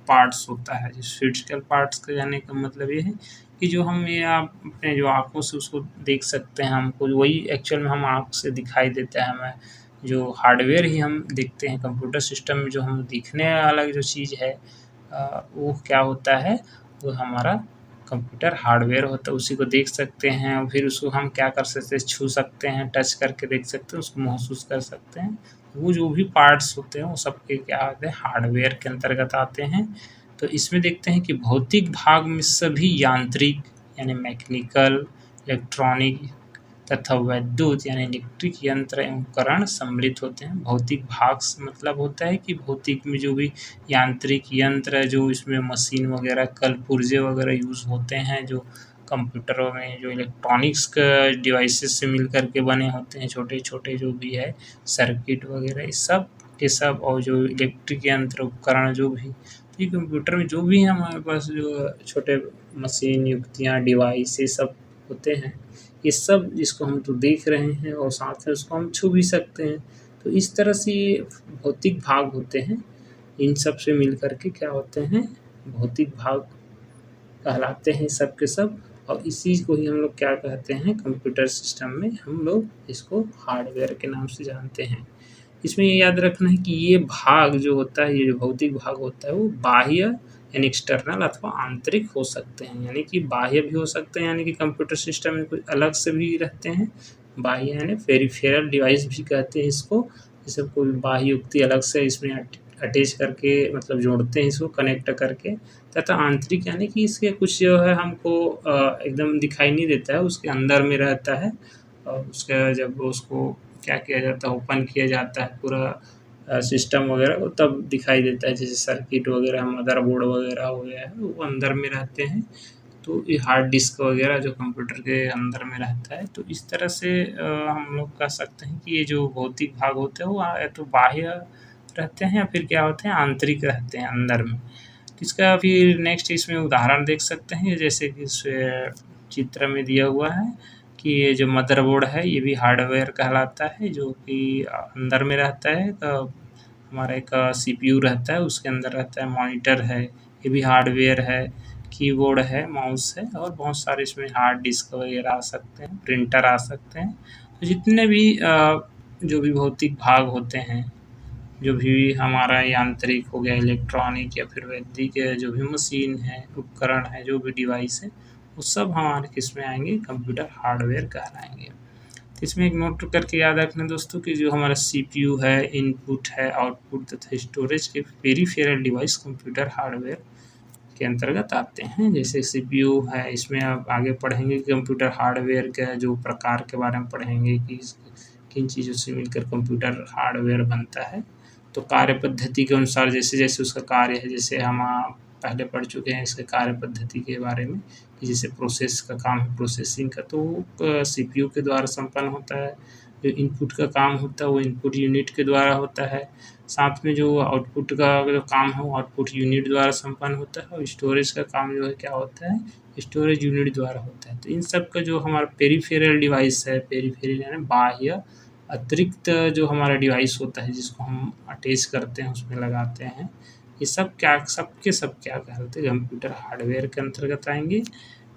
पार्ट्स होता है, जिस फिजिकल पार्ट्स का जाने का मतलब ये है कि जो हम ये आप अपने जो आँखों से उसको देख सकते हैं, हमको वही एक्चुअल में हम आँख से दिखाई देता है हमें। जो हार्डवेयर ही हम देखते हैं कंप्यूटर सिस्टम में, जो हम दिखने वाला जो चीज़ है वो क्या होता है, वो हमारा कंप्यूटर हार्डवेयर होता है। उसी को देख सकते हैं और फिर उसको हम क्या कर सकते हैं, छू सकते हैं, टच करके देख सकते हैं, उसको महसूस कर सकते हैं। वो जो भी पार्ट्स होते हैं वो सबके क्या होते हैं, हार्डवेयर के अंतर्गत आते हैं। तो इसमें देखते हैं कि भौतिक भाग में सभी यांत्रिक यानी मैकेनिकल, इलेक्ट्रॉनिक तथा वैद्युत यानी इलेक्ट्रिक यंत्र एवं उपकरण सम्मिलित होते हैं। भौतिक भाग से मतलब होता है कि भौतिक में जो भी यांत्रिक यंत्र है, जो इसमें मशीन वगैरह, कल पुर्जे वगैरह यूज़ होते हैं, जो कंप्यूटरों में जो इलेक्ट्रॉनिक्स का डिवाइसेस से मिल कर के बने होते हैं, छोटे छोटे जो भी है सर्किट वगैरह, इस सब के सब, और जो इलेक्ट्रिक यंत्र उपकरण जो भी, तो ये कंप्यूटर में जो भी है हमारे पास जो छोटे मशीन युक्तियाँ डिवाइस ये सब होते हैं, ये सब जिसको हम तो देख रहे हैं और साथ में उसको हम छू भी सकते हैं। तो इस तरह से ये भौतिक भाग होते हैं, इन सब से मिल कर के क्या होते हैं, भौतिक भाग कहलाते हैं सब के सब। और इसी को ही हम लोग क्या कहते हैं, कंप्यूटर सिस्टम में हम लोग इसको हार्डवेयर के नाम से जानते हैं। इसमें ये याद रखना है कि ये भाग जो होता है, ये जो भौतिक भाग होता है, वो बाह्य यानी एक्सटर्नल अथवा आंतरिक हो सकते हैं। यानी कि बाह्य भी हो सकते हैं, यानी कि कंप्यूटर सिस्टम में कुछ अलग से भी रहते हैं। बाह्य यानी पेरिफेरल डिवाइस भी कहते हैं इसको, जैसे कोई बाह्य युक्ति अलग से इसमें अटैच करके मतलब जोड़ते हैं इसको कनेक्ट करके। तथा आंतरिक यानी कि इसके कुछ जो है हमको एकदम दिखाई नहीं देता है, उसके अंदर में रहता है, और उसका जब उसको क्या किया जाता है, ओपन किया जाता है पूरा सिस्टम वगैरह, वो तब दिखाई देता है। जैसे सर्किट वगैरह, मदरबोर्ड वगैरह हो गया है, वो अंदर में रहते हैं। तो ये हार्ड डिस्क वगैरह जो कंप्यूटर के अंदर में रहता है। तो इस तरह से हम लोग कह सकते हैं कि ये जो भौतिक भाग होते हैं वो या तो बाह्य रहते हैं या फिर क्या होते हैं, आंतरिक रहते हैं अंदर में। इसका फिर नेक्स्ट इसमें उदाहरण देख सकते हैं, जैसे कि इस चित्र में दिया हुआ है कि ये जो मदरबोर्ड है ये भी हार्डवेयर कहलाता है, जो कि अंदर में रहता है। हमारा एक सीपीयू रहता है, उसके अंदर रहता है, मॉनिटर है, ये भी हार्डवेयर है, कीबोर्ड है, माउस है, और बहुत सारे इसमें हार्ड डिस्क वगैरह आ सकते हैं, प्रिंटर आ सकते हैं। तो जितने भी जो भी भौतिक भाग होते हैं, जो भी हमारा यांत्रिक हो गया, इलेक्ट्रॉनिक या फिर वैद्युतिक जो भी मशीन है, उपकरण है, जो भी डिवाइस है, वो सब हमारे किस में आएंगे, कंप्यूटर हार्डवेयर कहलाएंगे। तो इसमें एक नोट करके याद रखना दोस्तों कि जो हमारा सीपीयू है, इनपुट है, आउटपुट तथा स्टोरेज के पेरिफेरल डिवाइस कंप्यूटर हार्डवेयर के अंतर्गत आते हैं। जैसे सीपीयू है, इसमें आप आगे पढ़ेंगे कि कंप्यूटर हार्डवेयर का जो प्रकार के बारे में पढ़ेंगे कि किन चीज़ों से मिलकर कंप्यूटर हार्डवेयर बनता है। तो कार्य पद्धति के अनुसार जैसे जैसे उसका कार्य है, जैसे हम पहले पढ़ चुके हैं इसके कार्य पद्धति के बारे में कि जैसे प्रोसेस का काम है, प्रोसेसिंग का, तो सीपीयू के द्वारा संपन्न होता है। जो इनपुट का काम होता है वो इनपुट यूनिट के द्वारा होता है। साथ में जो आउटपुट का जो काम है वो आउटपुट यूनिट द्वारा संपन्न होता है। और स्टोरेज का काम जो है क्या होता है, स्टोरेज यूनिट द्वारा होता है। तो इन सब का जो हमारा पेरिफेरल डिवाइस है, पेरिफेरल यानी बाह्य अतिरिक्त जो हमारा डिवाइस होता है जिसको हम अटैच करते हैं, उसमें लगाते हैं, ये सब क्या सब क्या कहलाते हैं, कंप्यूटर हार्डवेयर के अंतर्गत आएंगे।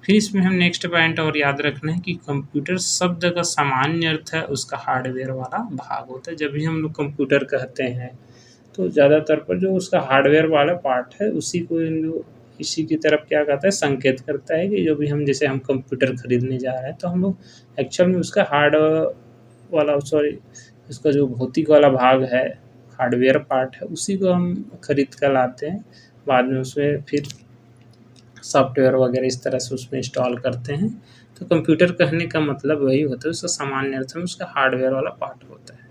फिर इसमें हम नेक्स्ट पॉइंट और याद रखना है कि कंप्यूटर शब्द का सामान्य अर्थ है उसका हार्डवेयर वाला भाग होता है। जब भी हम लोग कंप्यूटर कहते हैं तो ज़्यादातर पर जो उसका हार्डवेयर वाला पार्ट है उसी को इसी की तरफ क्या कहता है, संकेत करता है कि जो भी हम जैसे हम कंप्यूटर खरीदने जा रहे हैं तो हम लोग एक्चुअल में उसका उसका जो भौतिक वाला भाग है, हार्डवेयर पार्ट है, उसी को हम खरीद कर लाते हैं। बाद में उसमें फिर सॉफ्टवेयर वगैरह इस तरह से उसमें इंस्टॉल करते हैं। तो कंप्यूटर कहने का मतलब वही होता है, उसका सामान्य अर्थ में उसका हार्डवेयर वाला पार्ट होता है।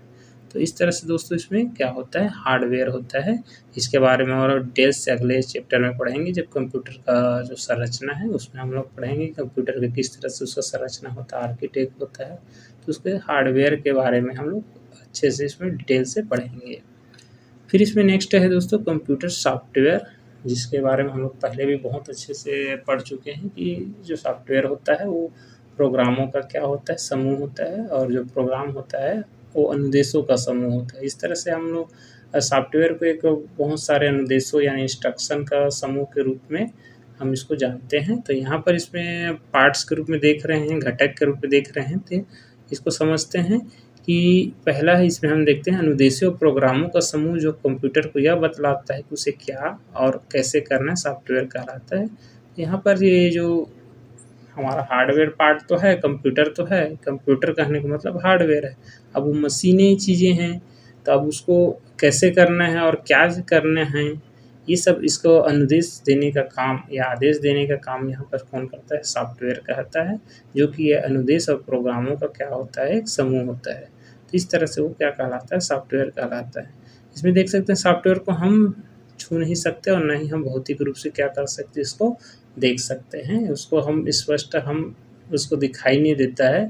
तो इस तरह से दोस्तों इसमें क्या होता है, हार्डवेयर होता है। इसके बारे में और डिटेल से अगले चैप्टर में पढ़ेंगे, जब कंप्यूटर का जो संरचना है उसमें हम लोग पढ़ेंगे कंप्यूटर का किस तरह से उसका संरचना होता है, आर्किटेक्ट होता है। तो उसके हार्डवेयर के बारे में हम लोग अच्छे से इसमें डिटेल से पढ़ेंगे। फिर इसमें नेक्स्ट है दोस्तों कंप्यूटर सॉफ्टवेयर, जिसके बारे में हम लोग पहले भी बहुत अच्छे से पढ़ चुके हैं कि जो सॉफ्टवेयर होता है वो प्रोग्रामों का क्या होता है, समूह होता है। और जो प्रोग्राम होता है वो अनुदेशों का समूह होता है। इस तरह से हम लोग सॉफ्टवेयर को एक बहुत सारे अनुदेशों यानी इंस्ट्रक्शन का समूह के रूप में हम इसको जानते हैं। तो यहाँ पर इसमें पार्ट्स के रूप में देख रहे हैं, घटक के रूप में देख रहे हैं, तो इसको समझते हैं कि पहला है इसमें हम देखते हैं अनुदेशों प्रोग्रामों का समूह जो कंप्यूटर को यह बतलाता है कि उसे क्या और कैसे करना है, सॉफ्टवेयर कहलाता है। यहाँ पर ये जो हमारा हार्डवेयर पार्ट तो है, कंप्यूटर तो है, कंप्यूटर कहने का मतलब हार्डवेयर है। अब वो मशीनें चीज़ें हैं, तो अब उसको कैसे करना है और क्या करना है, ये सब इसको अनुदेश देने का काम या आदेश देने का काम यहाँ पर कौन करता है, सॉफ्टवेयर कहता है, जो कि ये अनुदेश और प्रोग्रामों का क्या होता है, एक समूह होता है। तो इस तरह से वो क्या कहलाता है, सॉफ्टवेयर कहलाता है। इसमें देख सकते हैं सॉफ्टवेयर को हम छू नहीं सकते और न ही हम भौतिक रूप से क्या कर सकते, इसको देख सकते हैं। उसको हम स्पष्ट हम उसको दिखाई नहीं देता है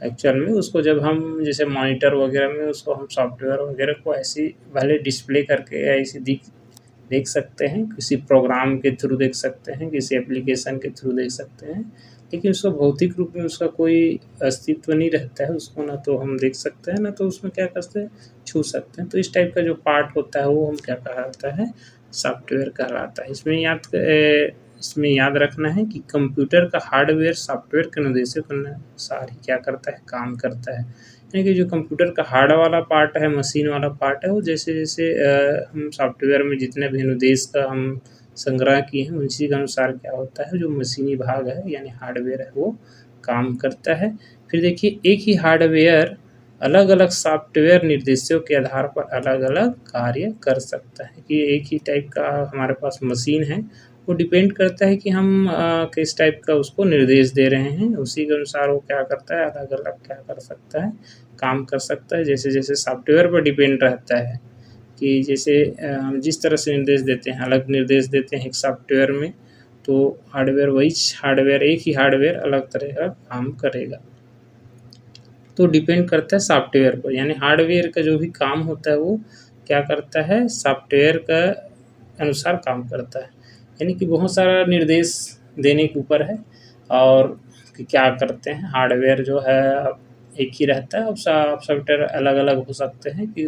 एक्चुअल में। उसको जब हम जैसे मॉनिटर वगैरह में उसको हम सॉफ्टवेयर वगैरह को ऐसी भले डिस्प्ले करके ऐसी देख सकते हैं, किसी प्रोग्राम के थ्रू देख सकते हैं, किसी एप्लीकेशन के थ्रू देख सकते हैं, लेकिन उसको भौतिक रूप में उसका कोई अस्तित्व नहीं रहता है। उसको ना तो हम देख सकते हैं, ना तो उसमें क्या कर सकते हैं, छू सकते हैं। तो इस टाइप का जो पार्ट होता है वो हम क्या कहलाता है, सॉफ्टवेयर कहलाता है। इसमें याद रखना है कि कंप्यूटर का हार्डवेयर सॉफ्टवेयर के निर्देशों के अनुसार ही क्या करता है, काम करता है। यानी कि जो कंप्यूटर का हार्ड वाला पार्ट है, मशीन वाला पार्ट है, वो जैसे-जैसे हम सॉफ्टवेयर में जितने भी अनुदेश का हम संग्रह किए हैं, उसी के अनुसार क्या होता है, जो मशीनी भाग है यानी हार्डवेयर है, वो काम करता है। फिर देखिए एक ही हार्डवेयर अलग-अलग सॉफ्टवेयर निर्देशों के आधार पर अलग-अलग कार्य कर सकता है। कि एक ही टाइप का हमारे पास मशीन है, वो डिपेंड करता है कि हम किस टाइप का उसको निर्देश दे रहे हैं, उसी के अनुसार वो क्या करता है, अलग-अलग क्या कर सकता है, काम कर सकता है। जैसे-जैसे सॉफ्टवेयर पर डिपेंड रहता है कि जैसे जिस तरह से निर्देश देते हैं, अलग निर्देश देते हैं एक सॉफ्टवेयर में, तो हार्डवेयर एक ही हार्डवेयर अलग तरह का काम करेगा। तो डिपेंड करता है सॉफ्टवेयर पर, यानी हार्डवेयर का जो भी काम होता है वो क्या करता है, सॉफ्टवेयर का अनुसार काम करता है। यानी कि बहुत सारा निर्देश देने के ऊपर है और कि क्या करते हैं। हार्डवेयर जो है एक ही रहता है, अब सॉफ्टवेयर अलग-अलग हो सकते हैं कि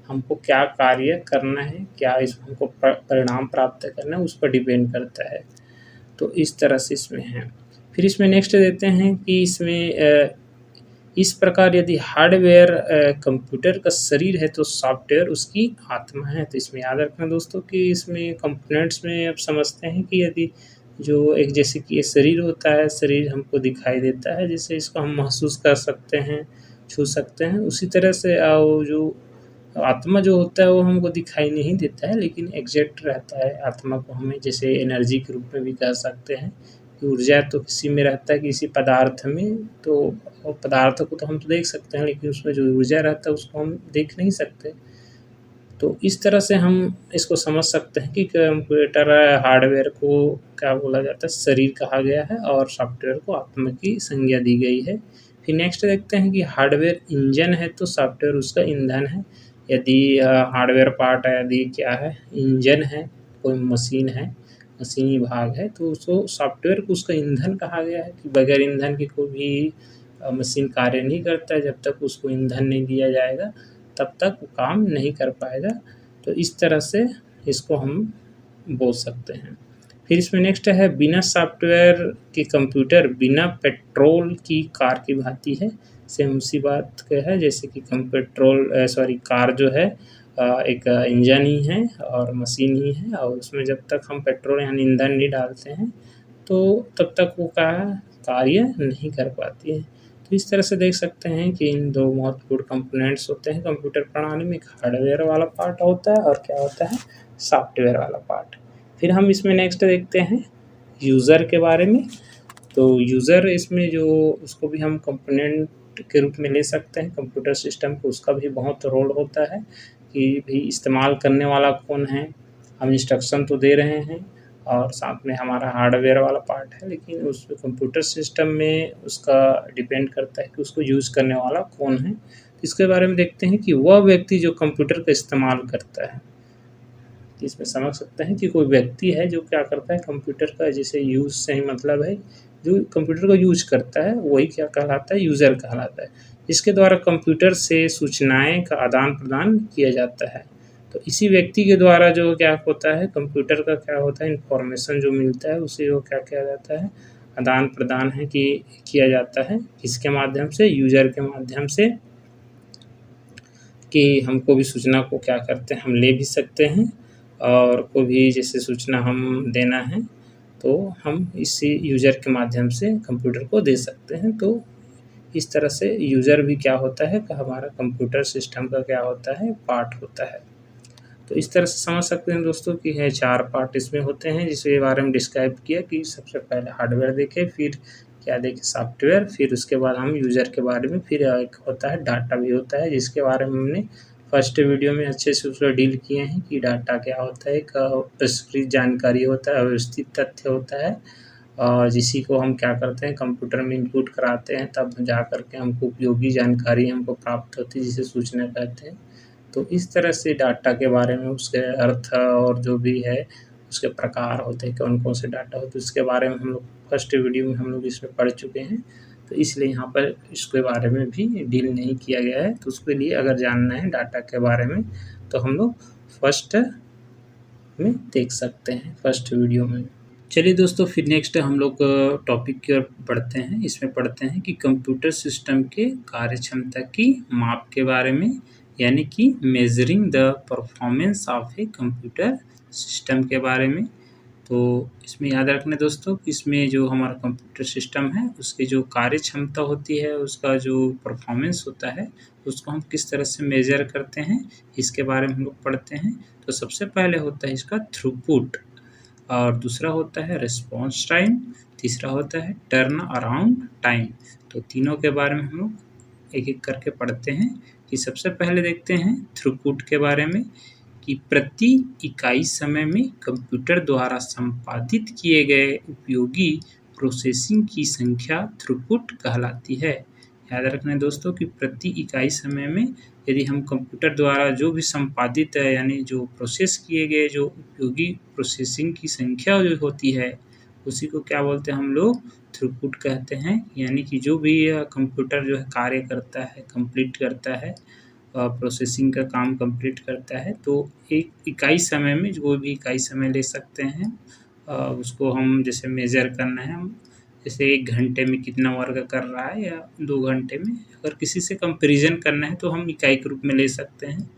हमको क्या कार्य करना है, क्या हमको परिणाम प्राप्त करना है, उस पर डिपेंड करता है। तो इस तरह से इसमें है। फिर इसमें नेक्स्ट देते हैं कि इसमें इस प्रकार यदि हार्डवेयर कंप्यूटर का शरीर है तो सॉफ्टवेयर उसकी आत्मा है। तो इसमें याद रखना दोस्तों कि इसमें कंपोनेंट्स में अब समझते हैं कि यदि जो एक जैसे कि ये शरीर होता है, शरीर हमको दिखाई देता है, जैसे इसको हम महसूस कर सकते हैं, छू सकते हैं, उसी तरह से वो जो आत्मा जो होता है वो हमको दिखाई नहीं देता है, लेकिन एग्जैक्ट रहता है। आत्मा को हमें जैसे एनर्जी के रूप में भी कह सकते हैं कि ऊर्जा तो किसी में रहता है, किसी पदार्थ में, तो पदार्थ को तो हम तो देख सकते हैं, लेकिन उसमें जो ऊर्जा रहता है उसको हम देख नहीं सकते। तो इस तरह से हम इसको समझ सकते हैं कि कंप्यूटर हार्डवेयर को क्या बोला जाता है, शरीर कहा गया है और सॉफ्टवेयर को आत्मा की संज्ञा दी गई है। फिर नेक्स्ट देखते हैं कि हार्डवेयर इंजन है तो सॉफ्टवेयर उसका ईंधन है। यदि हार्डवेयर पार्ट है, यदि क्या है, इंजन है, कोई मशीन है, मशीनी भाग है, तो उसको सॉफ्टवेयर को उसका ईंधन कहा गया है कि बगैर ईंधन के कोई भी मशीन कार्य नहीं करता है। जब तक उसको ईंधन नहीं दिया जाएगा तब तक वो काम नहीं कर पाएगा। तो इस तरह से इसको हम बोल सकते हैं। फिर इसमें नेक्स्ट है बिना सॉफ्टवेयर के कंप्यूटर बिना पेट्रोल की कार की भांति है। सेम उसी बात का है जैसे कि कार जो है एक इंजन ही है और मशीन ही है, और उसमें जब तक हम पेट्रोल यानी ईंधन नहीं डालते हैं तो तब तक वो कार्य नहीं कर पाती है। तो इस तरह से देख सकते हैं कि इन दो महत्वपूर्ण कंपोनेंट्स होते हैं कंप्यूटर प्रणाली में, एक हार्डवेयर वाला पार्ट होता है और क्या होता है, सॉफ्टवेयर वाला पार्ट। फिर हम इसमें नेक्स्ट देखते हैं यूज़र के बारे में। तो यूज़र इसमें जो उसको भी हम कंपोनेंट के रूप में ले सकते हैं कंप्यूटर सिस्टम को, उसका भी बहुत रोल होता है कि भाई इस्तेमाल करने वाला कौन है। हम इंस्ट्रक्शन तो दे रहे हैं और साथ में हमारा हार्डवेयर वाला पार्ट है, लेकिन उस कंप्यूटर सिस्टम में उसका डिपेंड करता है कि उसको यूज़ करने वाला कौन है। इसके बारे में देखते हैं कि वह व्यक्ति जो कंप्यूटर का इस्तेमाल करता है। इसमें समझ सकते हैं कि कोई व्यक्ति है जो क्या करता है कंप्यूटर का जैसे यूज़ से ही मतलब है जो कंप्यूटर को यूज करता है वही क्या कहलाता है, यूज़र कहलाता है। इसके द्वारा कंप्यूटर से सूचनाएं का आदान प्रदान किया जाता है। तो इसी व्यक्ति के द्वारा जो क्या होता है कंप्यूटर का क्या होता है इंफॉर्मेशन जो मिलता है उसे वो क्या किया जाता है, आदान प्रदान है कि किया जाता है इसके माध्यम से, यूज़र के माध्यम से, कि हमको भी सूचना को क्या करते हैं हम ले भी सकते हैं और को भी जैसे सूचना हम देना है तो हम इसी यूज़र के माध्यम से कंप्यूटर को दे सकते हैं। तो इस तरह से यूज़र भी क्या होता है कि हमारा कंप्यूटर सिस्टम का क्या होता है, पार्ट होता है। तो इस तरह से समझ सकते हैं दोस्तों कि है 4 पार्ट इसमें होते हैं जिसके बारे में डिस्क्राइब किया कि सबसे पहले हार्डवेयर देखें, फिर क्या देखें सॉफ्टवेयर, फिर उसके बाद हम यूज़र के बारे में, फिर एक होता है डाटा भी होता है जिसके बारे में हमने फर्स्ट वीडियो में अच्छे से उसको डील किए हैं कि डाटा क्या होता है, एक विस्तृत जानकारी होता है, व्यवस्थित तथ्य होता है और जिसी को हम क्या करते हैं कंप्यूटर में इनपुट कराते हैं तब जा कर के हमको उपयोगी जानकारी हमको प्राप्त होती है जिसे सूचना कहते हैं। तो इस तरह से डाटा के बारे में उसके अर्थ और जो भी है उसके प्रकार होते हैं, कौन-कौन से डाटा होते हैं उसके बारे में हम लोग फर्स्ट वीडियो में हम लोग इसमें पढ़ चुके हैं। तो इसलिए यहाँ पर इसके बारे में भी डील नहीं किया गया है। तो उसके लिए अगर जानना है डाटा के बारे में तो हम लोग फर्स्ट में देख सकते हैं, फर्स्ट वीडियो में। चलिए दोस्तों फिर नेक्स्ट हम लोग टॉपिक की ओर बढ़ते हैं। इसमें पढ़ते हैं कि कंप्यूटर सिस्टम के कार्यक्षमता की माप के बारे में, यानी कि measuring the performance of a computer system के बारे में। तो इसमें याद रखना दोस्तों कि इसमें जो हमारा कंप्यूटर सिस्टम है उसकी जो कार्य क्षमता होती है, उसका जो परफॉर्मेंस होता है उसको हम किस तरह से मेजर करते हैं इसके बारे में हम लोग पढ़ते हैं। तो सबसे पहले होता है इसका थ्रूपुट और दूसरा होता है रिस्पॉन्स टाइम, तीसरा होता है टर्न अराउंड टाइम। तो तीनों के बारे में हम लोग एक-एक करके पढ़ते हैं कि सबसे पहले देखते हैं थ्रूपुट के बारे में कि प्रति इकाई समय में कंप्यूटर द्वारा संपादित किए गए उपयोगी प्रोसेसिंग की संख्या थ्रूपुट कहलाती है। याद रखना दोस्तों कि प्रति इकाई समय में यदि हम कंप्यूटर द्वारा जो भी संपादित है यानी जो प्रोसेस किए गए जो उपयोगी प्रोसेसिंग की संख्या जो होती है उसी को क्या बोलते हैं हम लोग थ्रूपुट कहते हैं। यानी कि जो भी कंप्यूटर जो है कार्य करता है, कंप्लीट करता है, प्रोसेसिंग का काम कंप्लीट करता है तो एक इकाई समय में जो भी इकाई समय ले सकते हैं उसको हम जैसे मेज़र करना है, हम जैसे 1 घंटे में कितना वर्क कर रहा है या 2 घंटे में, अगर किसी से कंपैरिज़न करना है तो हम इकाई के रूप में ले सकते हैं।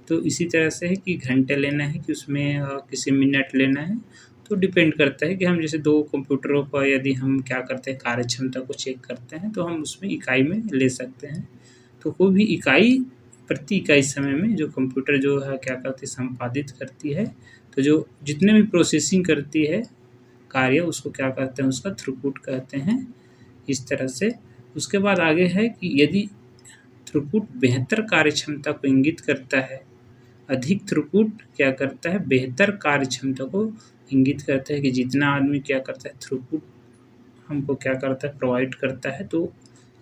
तो इसी तरह से है कि घंटे लेना है कि उसमें किसी मिनट लेना है, तो डिपेंड करता है कि हम जैसे 2 कंप्यूटरों पर यदि हम क्या करते हैं कार्यक्षमता को चेक करते हैं तो हम उसमें इकाई में ले सकते हैं। तो कोई भी इकाई प्रति इकाई समय में जो कंप्यूटर जो है क्या करती है संपादित करती है, तो जो जितने भी प्रोसेसिंग करती है कार्य उसको क्या कहते हैं, उसका थ्रूपुट कहते हैं। इस तरह से उसके बाद आगे है कि यदि थ्रूपुट बेहतर कार्यक्षमता को इंगित करता है, अधिक थ्रूपुट क्या करता है बेहतर कार्यक्षमता को इंगित करता है कि जितना आदमी क्या करता है थ्रूपुट हमको क्या करता है प्रोवाइड करता है तो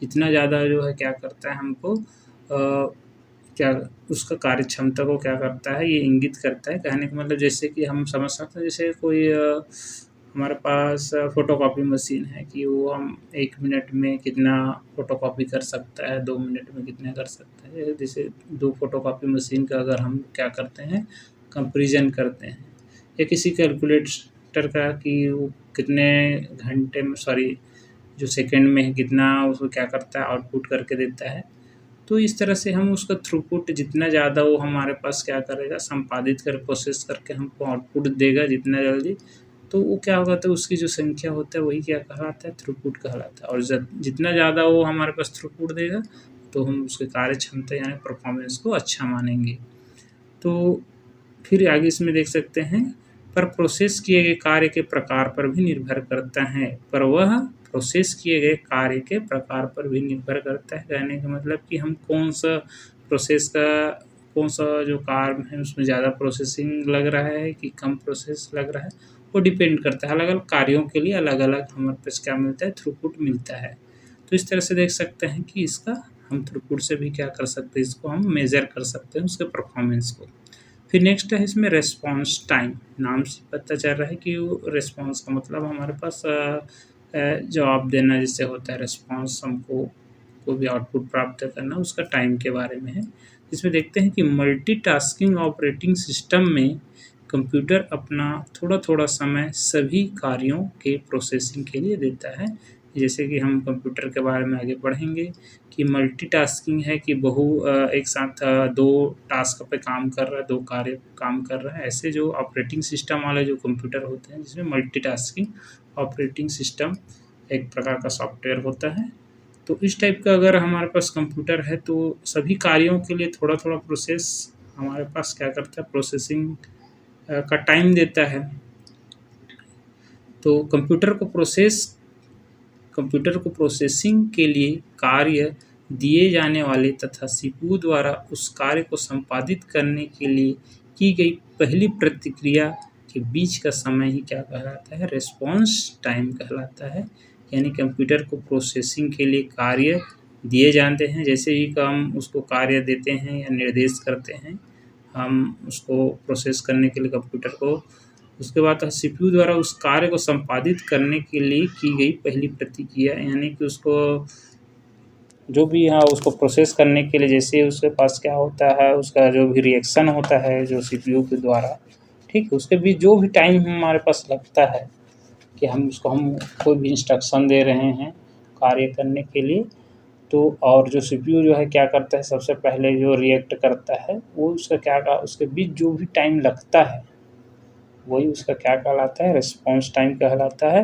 इतना ज़्यादा जो है क्या करता है हमको क्या उसका कार्यक्षमता को क्या करता है ये इंगित करता है। कहने का मतलब जैसे कि हम समझ सकते हैं जैसे कोई हमारे पास फ़ोटोकॉपी मशीन है कि वो हम 1 मिनट में कितना फ़ोटोकॉपी कर सकता है, 2 मिनट में कितना कर सकता है। जैसे 2 फ़ोटोकॉपी मशीन का अगर हम क्या करते हैं कंपैरिज़न करते हैं या किसी कैलकुलेटर का कि वो कितने घंटे में सॉरी जो सेकंड में कितना उसको क्या करता है आउटपुट करके देता है। तो इस तरह से हम उसका थ्रूपुट जितना ज़्यादा वो हमारे पास क्या करेगा संपादित कर प्रोसेस करके हमको आउटपुट देगा जितना जल्दी, तो वो क्या होगा तो उसकी जो संख्या होता है वही क्या कहलाता है थ्रूपुट कहलाता है। और जितना ज़्यादा वो हमारे पास थ्रूपुट देगा तो हम उसके कार्य क्षमता यानी परफॉर्मेंस को अच्छा मानेंगे। तो फिर आगे इसमें देख सकते हैं पर प्रोसेस किए गए कार्य के प्रकार पर भी निर्भर करता है, पर वह प्रोसेस किए गए कार्य के प्रकार पर भी निर्भर करता है। कहने का मतलब कि हम कौन सा प्रोसेस का कौन सा जो कार्य है उसमें ज़्यादा प्रोसेसिंग लग रहा है कि कम प्रोसेस लग रहा है वो डिपेंड करता है। अलग-अलग कार्यों के लिए अलग-अलग हमारे पास क्या मिलता है थ्रूपुट मिलता है। तो इस तरह से देख सकते हैं कि इसका हम थ्रूपुट से भी क्या कर सकते हैं इसको हम मेज़र कर सकते हैं उसके परफॉर्मेंस को। फिर नेक्स्ट है इसमें रिस्पॉन्स टाइम। नाम से पता चल रहा है कि वो रिस्पॉन्स का मतलब हमारे पास जवाब देना जिससे होता है, रिस्पॉन्स हमको कोई भी आउटपुट प्राप्त करना, उसका टाइम के बारे में है। इसमें देखते हैं कि मल्टीटास्किंग ऑपरेटिंग सिस्टम में कंप्यूटर अपना थोड़ा थोड़ा समय सभी कार्यों के प्रोसेसिंग के लिए देता है। जैसे कि हम कंप्यूटर के बारे में आगे पढ़ेंगे कि मल्टीटास्किंग है कि एक साथ दो टास्क पे काम कर रहा है, दो कार्य काम कर रहा है। ऐसे जो ऑपरेटिंग सिस्टम वाले जो कंप्यूटर होते हैं जिसमें मल्टीटास्किंग ऑपरेटिंग सिस्टम एक प्रकार का सॉफ्टवेयर होता है। तो इस टाइप का अगर हमारे पास कंप्यूटर है तो सभी कार्यों के लिए थोड़ा थोड़ा प्रोसेस हमारे पास क्या करता है, प्रोसेसिंग का टाइम देता है। तो कंप्यूटर को प्रोसेसिंग के लिए कार्य दिए जाने वाले तथा सीपीयू द्वारा उस कार्य को संपादित करने के लिए की गई पहली प्रतिक्रिया के बीच का समय ही क्या कहलाता है, रिस्पॉन्स टाइम कहलाता है। यानी कंप्यूटर को प्रोसेसिंग के लिए कार्य दिए जाते हैं, जैसे ही हम उसको कार्य देते हैं या निर्देश करते हैं हम उसको प्रोसेस करने के लिए कंप्यूटर को, उसके बाद सीपीयू द्वारा उस कार्य को संपादित करने के लिए की गई पहली प्रतिक्रिया, यानी कि उसको जो भी उसको प्रोसेस करने के लिए जैसे उसके पास क्या होता है, उसका जो भी रिएक्शन होता है जो सीपीयू के द्वारा, ठीक है, उसके बीच जो भी टाइम हमारे पास लगता है कि हम कोई भी इंस्ट्रक्शन दे रहे हैं कार्य करने के लिए, तो और जो सीपीयू जो है क्या करता है, सबसे पहले जो रिएक्ट करता है वो उसके बीच जो भी टाइम लगता है वही उसका क्या कहलाता है, रिस्पॉन्स टाइम कहलाता है।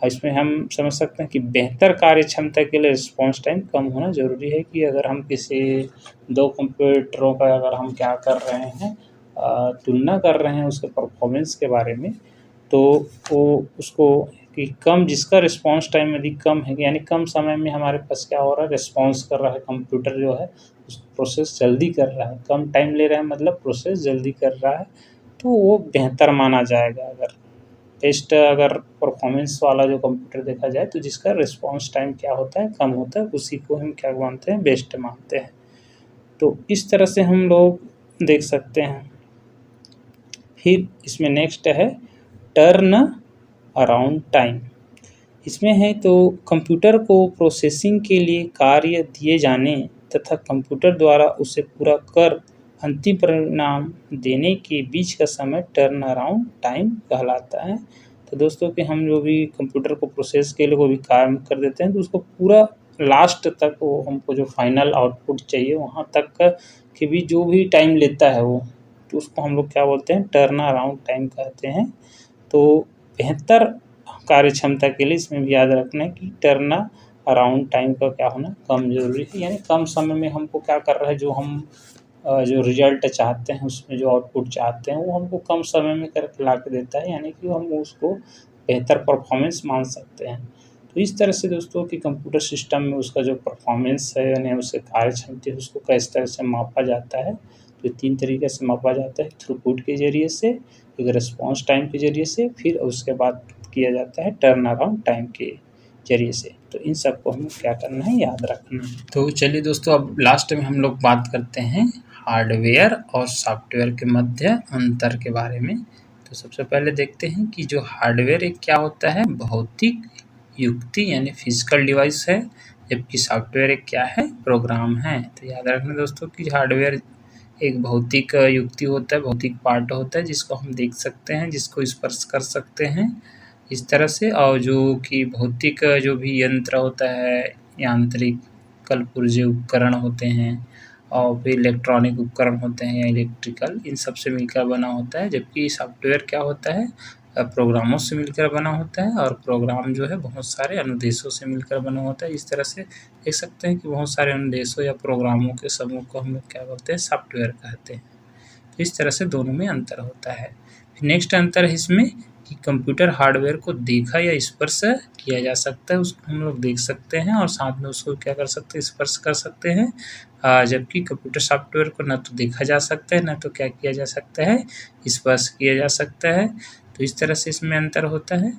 और इसमें हम समझ सकते हैं कि बेहतर कार्य क्षमता के लिए रिस्पॉन्स टाइम कम होना ज़रूरी है। कि अगर हम किसी दो कंप्यूटरों का अगर हम क्या कर रहे हैं, तुलना कर रहे हैं उसके परफॉर्मेंस के बारे में, तो वो उसको कि जिसका रिस्पॉन्स टाइम यदि कम है, यानी कम समय में हमारे पास क्या हो रहा है, रिस्पॉन्स कर रहा है कंप्यूटर जो है, प्रोसेस जल्दी कर रहा है, कम टाइम ले रहा है मतलब प्रोसेस जल्दी कर रहा है, तो वो बेहतर माना जाएगा। अगर परफॉर्मेंस वाला जो कंप्यूटर देखा जाए तो जिसका रिस्पॉन्स टाइम क्या होता है, कम होता है, उसी को हम क्या मानते हैं, बेस्ट मानते हैं। तो इस तरह से हम लोग देख सकते हैं। फिर इसमें नेक्स्ट है टर्न अराउंड टाइम। इसमें है तो कंप्यूटर को प्रोसेसिंग के लिए कार्य दिए जाने तथा कंप्यूटर द्वारा उसे पूरा कर अंतिम परिणाम देने के बीच का समय टर्न अराउंड टाइम कहलाता है। तो दोस्तों कि हम जो भी कंप्यूटर को प्रोसेस के लिए कोई भी काम कर देते हैं तो उसको पूरा लास्ट तक वो हमको जो फाइनल आउटपुट चाहिए वहाँ तक के भी जो भी टाइम लेता है वो, तो उसको हम लोग क्या बोलते हैं, टर्न अराउंड टाइम कहते हैं। तो बेहतर कार्य क्षमता के लिए इसमें भी याद रखना है कि टर्न अराउंड टाइम का क्या होना कम जरूरी है। यानी कम समय में हमको क्या कर रहा है, जो रिजल्ट चाहते हैं उसमें जो आउटपुट चाहते हैं वो हमको कम समय में करके ला के देता है, यानी कि हम उसको बेहतर परफॉर्मेंस मान सकते हैं। तो इस तरह से दोस्तों कि कंप्यूटर सिस्टम में उसका जो परफॉर्मेंस है यानी उसके कार्य क्षमता है उसको किस तरह से मापा जाता है, तो 3 तरीके से मापा जाता है, थ्रूपुट के ज़रिए से, एक रिस्पॉन्स टाइम के ज़रिए से, फिर उसके बाद किया जाता है टर्न अराउंड टाइम के ज़रिए से। तो इन सबको हमें क्या करना है, याद रखना है। तो चलिए दोस्तों अब लास्ट में हम लोग बात करते हैं हार्डवेयर और सॉफ्टवेयर के मध्य अंतर के बारे में। तो सबसे पहले देखते हैं कि जो हार्डवेयर एक क्या होता है, भौतिक युक्ति यानी फिजिकल डिवाइस है, जबकि सॉफ्टवेयर एक क्या है, प्रोग्राम है। तो याद रखना दोस्तों कि हार्डवेयर एक भौतिक युक्ति होता है, भौतिक पार्ट होता है जिसको हम देख सकते हैं, जिसको स्पर्श कर सकते हैं इस तरह से, और जो कि भौतिक जो भी यंत्र होता है, यांत्रिक कलपुर्जे उपकरण होते हैं और फिर इलेक्ट्रॉनिक उपकरण होते हैं या इलेक्ट्रिकल, इन सब से मिलकर बना होता है। जबकि सॉफ्टवेयर क्या होता है, प्रोग्रामों से मिलकर बना होता है, और प्रोग्राम जो है बहुत सारे अनुदेशों से मिलकर बना होता है। इस तरह से देख सकते हैं कि बहुत सारे अनुदेशों या प्रोग्रामों के समूह को हम लोग क्या बोलते हैं, सॉफ्टवेयर कहते हैं। तो इस तरह से दोनों में अंतर होता है। नेक्स्ट अंतर है इसमें कि कंप्यूटर हार्डवेयर को देखा या स्पर्श किया जा सकता है, उसको हम लोग देख सकते हैं और साथ में उसको क्या कर सकते हैं, स्पर्श कर सकते हैं। जबकि कंप्यूटर सॉफ्टवेयर को न तो देखा जा सकता है, न तो क्या किया जा सकता है, स्पर्श किया जा सकता है। तो इस तरह से इसमें अंतर होता है।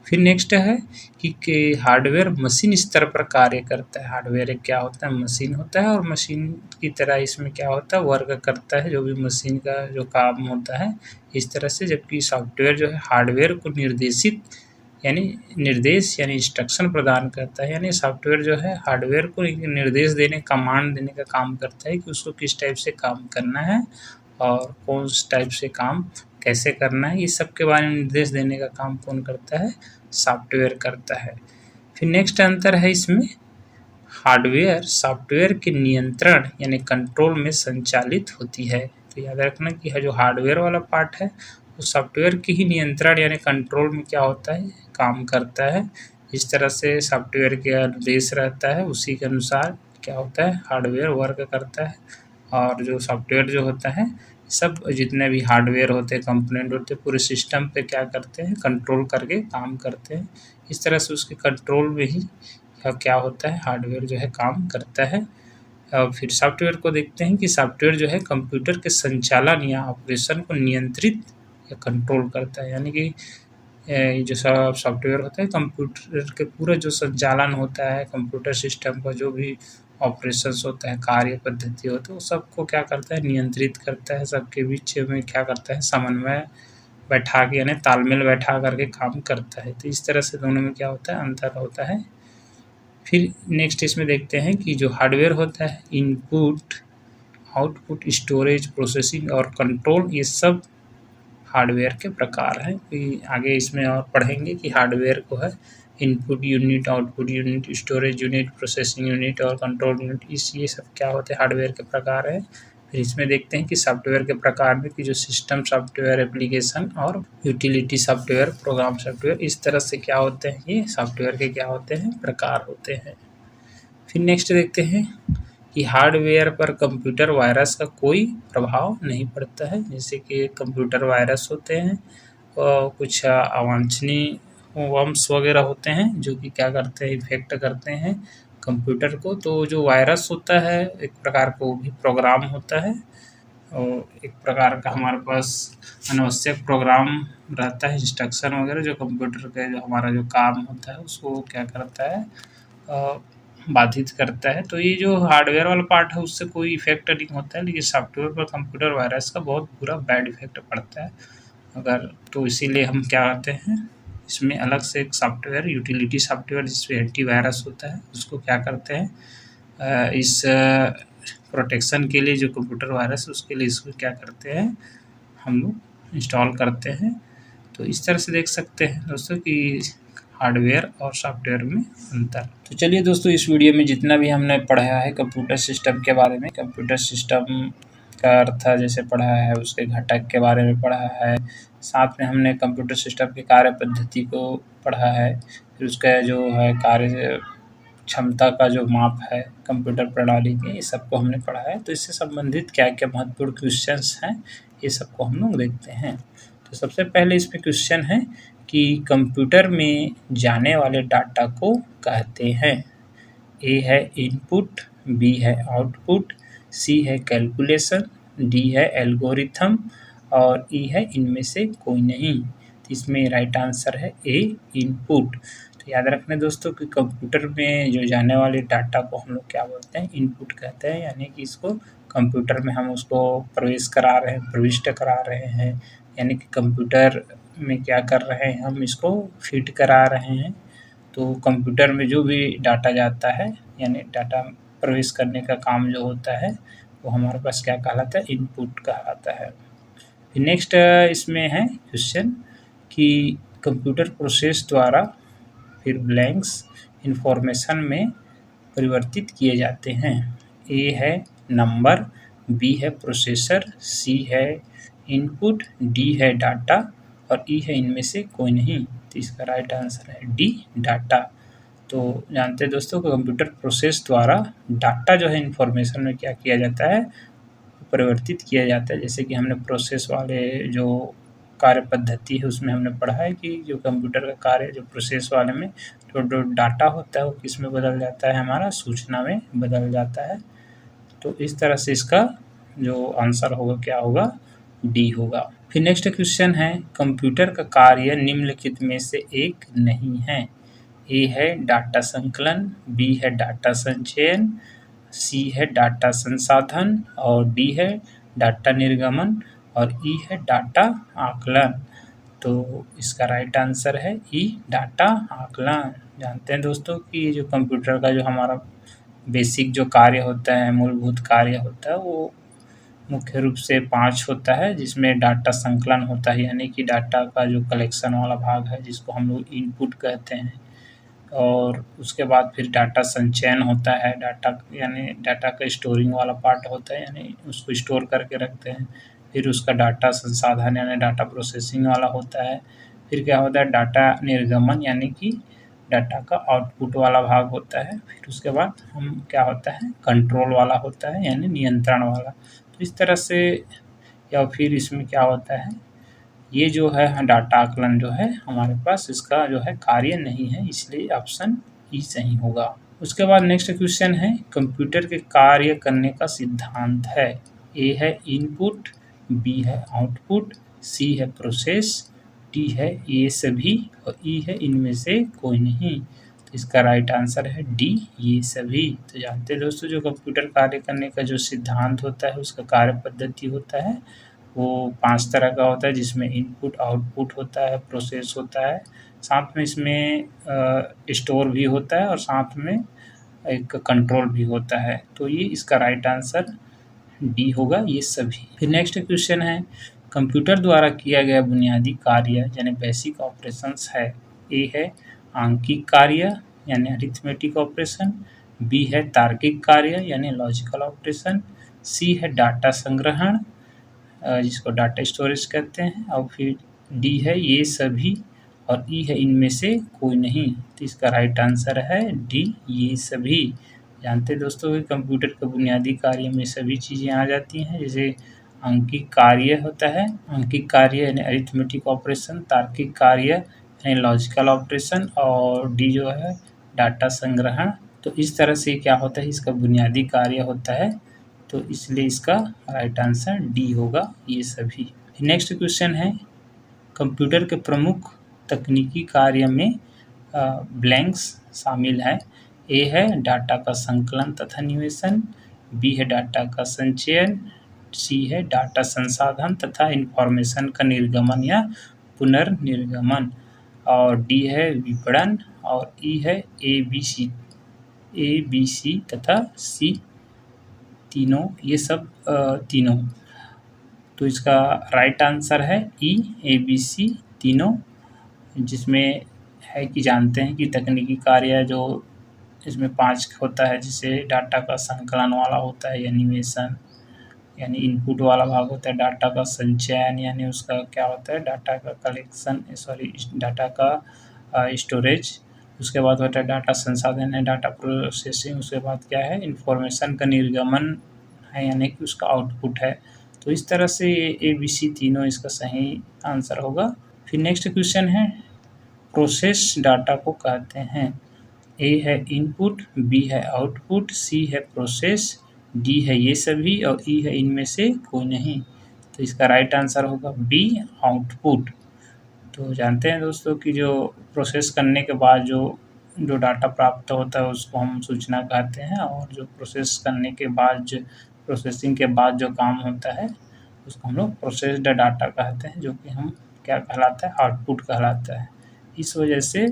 फिर नेक्स्ट है कि हार्डवेयर मशीन स्तर पर कार्य करता है। हार्डवेयर एक क्या होता है, मशीन होता है, और मशीन की तरह इसमें क्या होता है, वर्क करता है, जो भी मशीन का जो काम होता है इस तरह से। जबकि सॉफ्टवेयर जो है हार्डवेयर को निर्देश यानी इंस्ट्रक्शन प्रदान करता है। यानी सॉफ्टवेयर जो है हार्डवेयर को निर्देश देने, कमांड देने का काम करता है कि उसको किस टाइप से काम करना है और कौन टाइप से काम कैसे करना है, ये सब के बारे में निर्देश देने का काम कौन करता है, सॉफ्टवेयर करता है। फिर नेक्स्ट अंतर है इसमें, हार्डवेयर सॉफ्टवेयर के नियंत्रण यानी कंट्रोल में संचालित होती है। तो याद रखना कि जो हार्डवेयर वाला पार्ट है वो सॉफ्टवेयर के ही नियंत्रण यानी कंट्रोल में क्या होता है, काम करता है। इस तरह से सॉफ्टवेयर के निर्देश रहता है, उसी के अनुसार क्या होता है, हार्डवेयर वर्क करता है। और जो सॉफ्टवेयर जो होता है, सब जितने भी हार्डवेयर होते हैं, कंपोनेंट होते हैं, पूरे सिस्टम पे क्या करते हैं, कंट्रोल करके काम करते हैं। इस तरह से उसके कंट्रोल में ही क्या होता है, हार्डवेयर जो है काम करता है। फिर सॉफ्टवेयर को देखते हैं कि सॉफ्टवेयर जो है कंप्यूटर के संचालन या ऑपरेशन को नियंत्रित या कंट्रोल करता है। यानी कि जो सॉफ्टवेयर होता है कंप्यूटर के पूरा जो संचालन होता है, कंप्यूटर सिस्टम का जो भी ऑपरेशंस होता है, कार्य पद्धति होता है, वो सबको क्या करता है, नियंत्रित करता है। सबके बीच में क्या करता है, समन्वय बैठा के यानी तालमेल बैठा करके काम करता है। तो इस तरह से दोनों में क्या होता है, अंतर होता है। फिर नेक्स्ट इसमें देखते हैं कि जो हार्डवेयर होता है, इनपुट, आउटपुट, स्टोरेज, प्रोसेसिंग और कंट्रोल, ये सब हार्डवेयर के प्रकार हैं। आगे इसमें और पढ़ेंगे कि हार्डवेयर को है input unit, output unit, storage unit, processing unit और कंट्रोल यूनिट, ये सब क्या होते हैं, हार्डवेयर के प्रकार हैं। फिर इसमें देखते हैं कि सॉफ्टवेयर के प्रकार में कि जो सिस्टम सॉफ्टवेयर, एप्लीकेशन और यूटिलिटी सॉफ्टवेयर, प्रोग्राम सॉफ्टवेयर, इस तरह से क्या होते हैं, ये सॉफ्टवेयर के क्या होते हैं, प्रकार होते हैं। फिर नेक्स्ट देखते हैं कि हार्डवेयर पर कंप्यूटर वायरस का कोई प्रभाव नहीं पड़ता है। जैसे कि कंप्यूटर वायरस होते हैं और कुछ अवांछनीय वर्म्स वगैरह होते हैं जो कि क्या करते हैं, इफेक्ट करते हैं कंप्यूटर को। तो जो वायरस होता है एक प्रकार का वो भी प्रोग्राम होता है, और एक प्रकार का हमारे पास अनावश्यक प्रोग्राम रहता है, इंस्ट्रक्शन वगैरह, जो कंप्यूटर का जो हमारा जो काम होता है उसको क्या करता है, बाधित करता है। तो ये जो हार्डवेयर वाला पार्ट है उससे कोई इफेक्ट नहीं होता है, लेकिन सॉफ्टवेयर पर कंप्यूटर वायरस का बहुत बुरा बैड इफेक्ट पड़ता है अगर। तो इसीलिए हम क्या करते हैं, इसमें अलग से एक सॉफ्टवेयर, यूटिलिटी सॉफ्टवेयर जिसमें एंटीवायरस होता है, उसको क्या करते हैं, इस प्रोटेक्शन के लिए, जो कंप्यूटर वायरस उसके लिए इसको क्या करते हैं, हम लोग इंस्टॉल करते हैं। तो इस तरह से देख सकते हैं दोस्तों कि हार्डवेयर और सॉफ्टवेयर में अंतर। तो चलिए दोस्तों, इस वीडियो में जितना भी हमने पढ़ा है कंप्यूटर सिस्टम के बारे में, कंप्यूटर सिस्टम का अर्थ जैसे पढ़ा है, उसके घटक के बारे में पढ़ा है, साथ में हमने कंप्यूटर सिस्टम की कार्य पद्धति को पढ़ा है, फिर उसका जो है कार्य क्षमता का जो माप है कंप्यूटर प्रणाली के, ये सबको हमने पढ़ा है। तो इससे संबंधित क्या क्या महत्वपूर्ण क्वेश्चंस हैं, ये सबको हम लोग देखते हैं। तो सबसे पहले इसमें क्वेश्चन है कि कंप्यूटर में जाने वाले डाटा को कहते हैं। ए है इनपुट, बी है आउटपुट, सी है कैलकुलेशन, डी है एल्गोरिथम और ई है इनमें से कोई नहीं। तो इसमें राइट आंसर है ए, इनपुट। तो याद रखना दोस्तों कि कंप्यूटर में जो जाने वाले डाटा को हम लोग क्या बोलते हैं, इनपुट कहते हैं। यानी कि इसको कंप्यूटर में हम उसको प्रविष्ट करा रहे हैं, यानी कि कंप्यूटर में क्या कर रहे हैं, हम इसको फीड करा रहे हैं। तो कंप्यूटर में जो भी डाटा जाता है, यानी डाटा प्रवेश करने का काम जो होता है, वो हमारे पास क्या कहलाता है, इनपुट कहलाता है। फिर नेक्स्ट इसमें है क्वेश्चन कि कंप्यूटर प्रोसेस द्वारा फिर ब्लैंक्स इंफॉर्मेशन में परिवर्तित किए जाते हैं। ए है नंबर, बी है प्रोसेसर, सी है इनपुट, डी है डाटा और ई है इनमें से कोई नहीं। तो इसका राइट आंसर है डी, डाटा। तो जानते हैं दोस्तों कि कंप्यूटर प्रोसेस द्वारा डाटा जो है इंफॉर्मेशन में क्या किया जाता है, परिवर्तित किया जाता है। जैसे कि हमने प्रोसेस वाले जो कार्य पद्धति है उसमें हमने पढ़ा है कि जो कंप्यूटर का कार्य जो प्रोसेस वाले में जो डाटा होता है वो किस में बदल जाता है, हमारा सूचना में बदल जाता है। तो इस तरह से इसका जो आंसर होगा क्या होगा, डी होगा। फिर नेक्स्ट क्वेश्चन है, कंप्यूटर का कार्य निम्नलिखित में से एक नहीं है। ए है डाटा संकलन, बी है डाटा संचयन, सी है डाटा संसाधन और डी है डाटा निर्गमन और ई है डाटा आकलन। तो इसका राइट आंसर है ई डाटा आकलन। जानते हैं दोस्तों कि जो कंप्यूटर का जो हमारा बेसिक जो कार्य होता है, मूलभूत कार्य होता है, वो मुख्य रूप से 5 होता है, जिसमें डाटा संकलन होता है, यानी कि डाटा का जो कलेक्शन वाला भाग है जिसको हम लोग इनपुट कहते हैं, और उसके बाद फिर डाटा संचयन होता है, डाटा यानी डाटा का स्टोरिंग वाला पार्ट होता है, यानी उसको स्टोर करके रखते हैं। फिर उसका डाटा संसाधन यानी डाटा प्रोसेसिंग वाला होता है। फिर क्या होता है, डाटा निर्गमन यानी कि डाटा का आउटपुट वाला भाग होता है। फिर उसके बाद हम क्या होता है, कंट्रोल वाला होता है यानी नियंत्रण वाला। तो इस तरह से, या फिर इसमें क्या होता है, ये जो है डाटा आकलन जो है हमारे पास, इसका जो है कार्य नहीं है, इसलिए ऑप्शन ई सही होगा। उसके बाद नेक्स्ट क्वेश्चन है, कंप्यूटर के कार्य करने का सिद्धांत है। ए है इनपुट, बी है आउटपुट, सी है प्रोसेस, डी है ये सभी और ई है इनमें से कोई नहीं। तो इसका राइट आंसर है डी ये सभी। तो जानते हैं दोस्तों, जो कंप्यूटर कार्य करने का जो सिद्धांत होता है, उसका कार्य पद्धति होता है, वो 5 तरह का होता है, जिसमें इनपुट आउटपुट होता है, प्रोसेस होता है, साथ में इसमें स्टोर भी होता है और साथ में एक कंट्रोल भी होता है। तो ये इसका राइट आंसर डी होगा, ये सभी। फिर नेक्स्ट क्वेश्चन है, कंप्यूटर द्वारा किया गया बुनियादी कार्य यानी बेसिक ऑपरेशंस है। ए है आंकिक कार्य यानी अरिथमेटिक ऑपरेशन, बी है तार्किक कार्य यानी लॉजिकल ऑपरेशन, सी है डाटा संग्रहण जिसको डाटा स्टोरेज कहते हैं, और फिर डी है ये सभी और ई है इनमें से कोई नहीं। तो इसका राइट आंसर है डी ये सभी। जानते हैं दोस्तों कि कंप्यूटर के बुनियादी कार्य में सभी चीज़ें आ जाती हैं, जैसे आंकिक कार्य होता है, आंकिक कार्य यानी अरिथमेटिक ऑपरेशन, तार्किक कार्य यानी लॉजिकल ऑपरेशन और डी जो है डाटा संग्रहण। तो इस तरह से क्या होता है, इसका बुनियादी कार्य होता है, तो इसलिए इसका राइट आंसर डी होगा, ये सभी। नेक्स्ट क्वेश्चन है, कंप्यूटर के प्रमुख तकनीकी कार्य में ब्लैंक्स शामिल है। ए है डाटा का संकलन तथा निवेशन, बी है डाटा का संचयन, सी है डाटा संसाधन तथा इंफॉर्मेशन का निर्गमन या पुनर्निर्गमन और डी है विपणन और ई है ए बी सी तथा सी तीनों, ये सब तीनों। तो इसका राइट आंसर है ई ए बी सी तीनों, जिसमें है कि जानते हैं कि तकनीकी कार्य जो इसमें 5 होता है, जिसे डाटा का संकलन वाला होता है या निवेशन यानी इनपुट वाला भाग होता है, डाटा का संचयन यानी उसका क्या होता है, डाटा का कलेक्शन डाटा का स्टोरेज, उसके बाद होता है डाटा संसाधन है डाटा प्रोसेसिंग, उसके बाद क्या है इंफॉर्मेशन का निर्गमन है यानी कि उसका आउटपुट है। तो इस तरह से ए बी सी तीनों इसका सही आंसर होगा। फिर नेक्स्ट क्वेश्चन है, प्रोसेस डाटा को कहते हैं। ए है इनपुट, बी है आउटपुट, सी है प्रोसेस, डी है ये सभी और ई है इनमें से कोई नहीं। तो इसका राइट आंसर होगा बी आउटपुट। तो जानते हैं दोस्तों कि जो प्रोसेस करने के बाद जो डाटा प्राप्त होता है उसको हम सूचना कहते हैं, और जो प्रोसेस करने के बाद प्रोसेसिंग के बाद जो काम होता है उसको हम लोग प्रोसेस्ड डाटा कहते हैं, जो कि हम क्या कहलाता है, आउटपुट कहलाता है। इस वजह से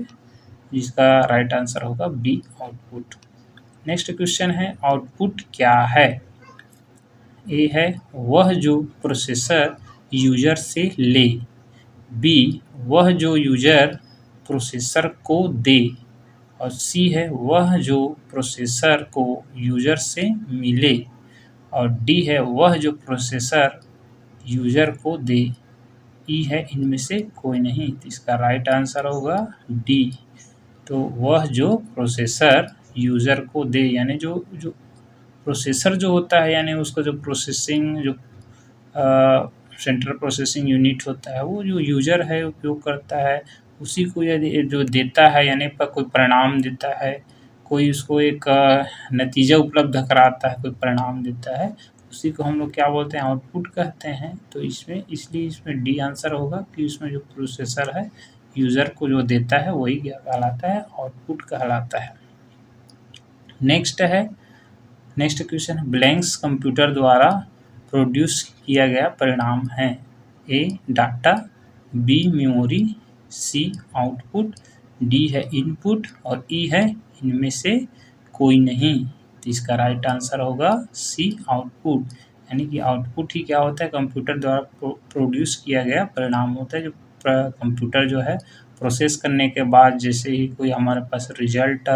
इसका राइट आंसर होगा बी आउटपुट। नेक्स्ट क्वेश्चन है, आउटपुट क्या है। ए है वह जो प्रोसेसर यूजर से ले, बी वह जो यूजर प्रोसेसर को दे और सी है वह जो प्रोसेसर को यूजर से मिले और डी है वह जो प्रोसेसर यूजर को दे, ई है इनमें से कोई नहीं। तो इसका राइट आंसर होगा डी। तो वह जो प्रोसेसर यूज़र को दे यानी जो प्रोसेसर जो होता है यानी उसका जो प्रोसेसिंग जो सेंट्रल प्रोसेसिंग यूनिट होता है, वो जो यूज़र है उपयोग करता है, उसी को यदि जो देता है यानी कोई परिणाम देता है, कोई उसको एक नतीजा उपलब्ध कराता है, कोई परिणाम देता है, उसी को हम लोग क्या बोलते हैं, आउटपुट कहते हैं। तो इसमें इसलिए इसमें डी आंसर होगा कि उसमें जो प्रोसेसर है यूज़र को जो देता है वही क्या कहलाता है, आउटपुट कहलाता है। नेक्स्ट क्वेश्चन है, ब्लैंक्स कंप्यूटर द्वारा प्रोड्यूस किया गया परिणाम है। ए डाटा, बी मेमोरी, सी आउटपुट, डी है इनपुट और ई है इनमें से कोई नहीं। तो इसका राइट आंसर होगा सी आउटपुट, यानी कि आउटपुट ही क्या होता है, कंप्यूटर द्वारा प्रोड्यूस किया गया परिणाम होता है। जो कंप्यूटर जो है प्रोसेस करने के बाद जैसे ही कोई हमारे पास रिजल्ट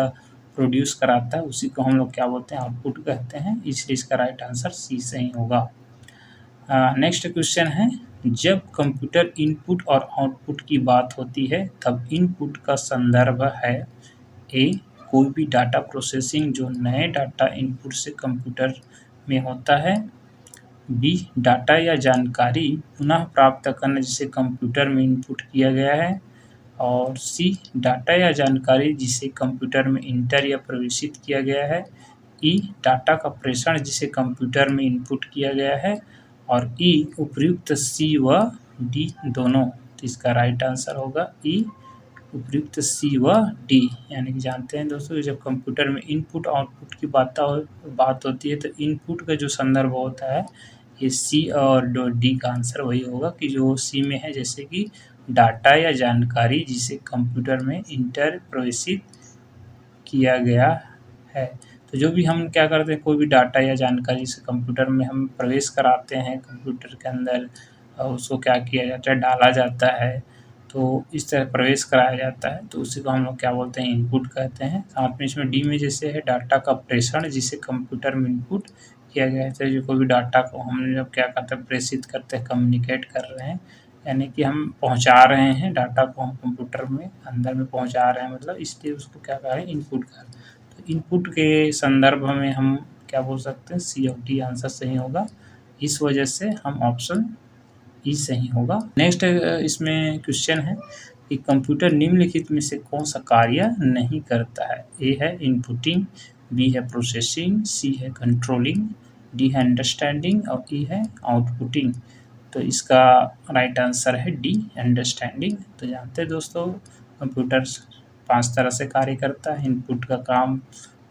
प्रोड्यूस कराता है उसी को हम लोग क्या बोलते हैं, आउटपुट कहते हैं। इसलिए इसका राइट आंसर सी सही होगा। नेक्स्ट क्वेश्चन है, जब कंप्यूटर इनपुट और आउटपुट की बात होती है तब इनपुट का संदर्भ है। ए कोई भी डाटा प्रोसेसिंग जो नए डाटा इनपुट से कंप्यूटर में होता है। बी डाटा या जानकारी पुनः प्राप्त करना जिसे कंप्यूटर में इनपुट किया गया है। और सी डाटा या जानकारी जिसे कंप्यूटर में इंटर या प्रवेशित किया गया है। ई डाटा का प्रेषण जिसे कंप्यूटर में इनपुट किया गया है। और ई उपर्युक्त सी व डी दोनों। तो इसका राइट आंसर होगा ई उपर्युक्त सी व डी। यानी कि जानते हैं दोस्तों, जब कंप्यूटर में इनपुट आउटपुट की बात होती है तो इनपुट का जो संदर्भ होता है ये सी और डी का आंसर वही होगा कि जो सी में है, जैसे कि डाटा या जानकारी जिसे कंप्यूटर में इंटर प्रवेशित किया गया है। तो जो भी हम क्या करते हैं, कोई भी डाटा या जानकारी से कंप्यूटर में हम प्रवेश कराते हैं, कंप्यूटर के अंदर उसको क्या किया जाता है, डाला जाता है। तो इस तरह प्रवेश कराया जाता है, तो उसी को हम लोग क्या बोलते हैं, इनपुट कहते हैं। साथ में इसमें डी में जैसे है डाटा का प्रेषण जिसे कंप्यूटर में इनपुट किया गया है। जो कोई भी डाटा को हम जब क्या करते हैं, प्रेषित करते हैं, कम्युनिकेट कर रहे हैं, यानी कि हम पहुंचा रहे हैं डाटा को, हम कंप्यूटर में अंदर में पहुंचा रहे हैं, मतलब इसलिए उसको क्या कह रहे हैं, इनपुट कर। तो इनपुट के संदर्भ में हम क्या बोल सकते हैं, सी और डी आंसर सही होगा। इस वजह से हम ऑप्शन ई सही होगा। नेक्स्ट इसमें क्वेश्चन है कि कंप्यूटर निम्नलिखित में से कौन सा कार्य नहीं करता है। ए है इनपुटिंग, बी है प्रोसेसिंग, सी है कंट्रोलिंग, डी है अंडरस्टैंडिंग और ई है आउटपुटिंग। तो इसका राइट आंसर है डी अंडरस्टैंडिंग। तो जानते हैं दोस्तों, कंप्यूटर 5 तरह से कार्य करता है। इनपुट का काम,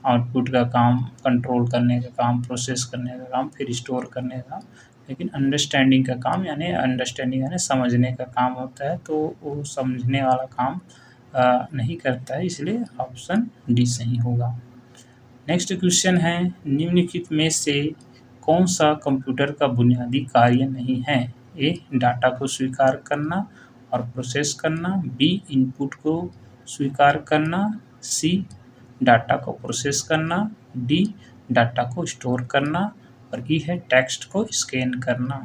आउटपुट का काम, कंट्रोल करने का काम, प्रोसेस करने का काम, फिर स्टोर करने का काम। लेकिन अंडरस्टैंडिंग का काम यानी समझने का काम होता है, तो वो समझने वाला काम नहीं करता है, इसलिए ऑप्शन डी सही होगा। नेक्स्ट क्वेश्चन है, निम्नलिखित में से कौन सा कंप्यूटर का बुनियादी कार्य नहीं है। ए डाटा को स्वीकार करना और प्रोसेस करना, बी इनपुट को स्वीकार करना, सी डाटा को प्रोसेस करना, डी डाटा को स्टोर करना और ई है टेक्स्ट को स्कैन करना।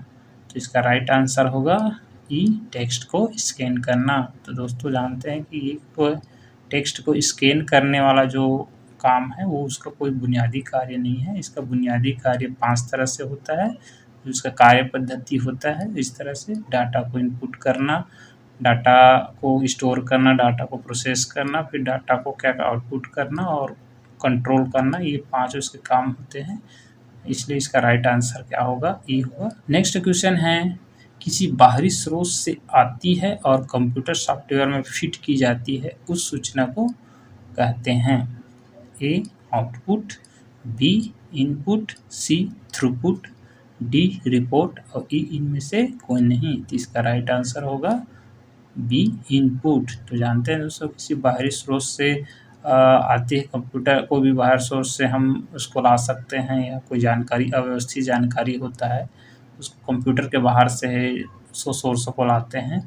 तो इसका राइट आंसर होगा ई टेक्स्ट को स्कैन करना। तो दोस्तों जानते हैं कि ये टेक्स्ट को स्कैन करने वाला जो काम है वो उसका कोई बुनियादी कार्य नहीं है। इसका बुनियादी कार्य 5 तरह से होता है, जो इसका कार्य पद्धति होता है। इस तरह से डाटा को इनपुट करना, डाटा को स्टोर करना, डाटा को प्रोसेस करना, फिर डाटा को क्या आउटपुट करना और कंट्रोल करना, ये 5 इसके काम होते हैं। इसलिए इसका राइट आंसर क्या होगा, ई होगा। नेक्स्ट क्वेश्चन है, किसी बाहरी स्रोत से आती है और कंप्यूटर सॉफ्टवेयर में फिट की जाती है उस सूचना को कहते हैं। ए आउटपुट, बी इनपुट, सी थ्रूपुट, डी रिपोर्ट और ई इनमें से कोई नहीं। तो इसका राइट आंसर होगा बी इनपुट। तो जानते हैं दोस्तों, किसी बाहरी स्रोत से आती है कंप्यूटर, कोई भी बाहर सोर्स से हम उसको ला सकते हैं, या कोई जानकारी अव्यवस्थित जानकारी होता है उसको कंप्यूटर के बाहर से सोर्स को लाते हैं,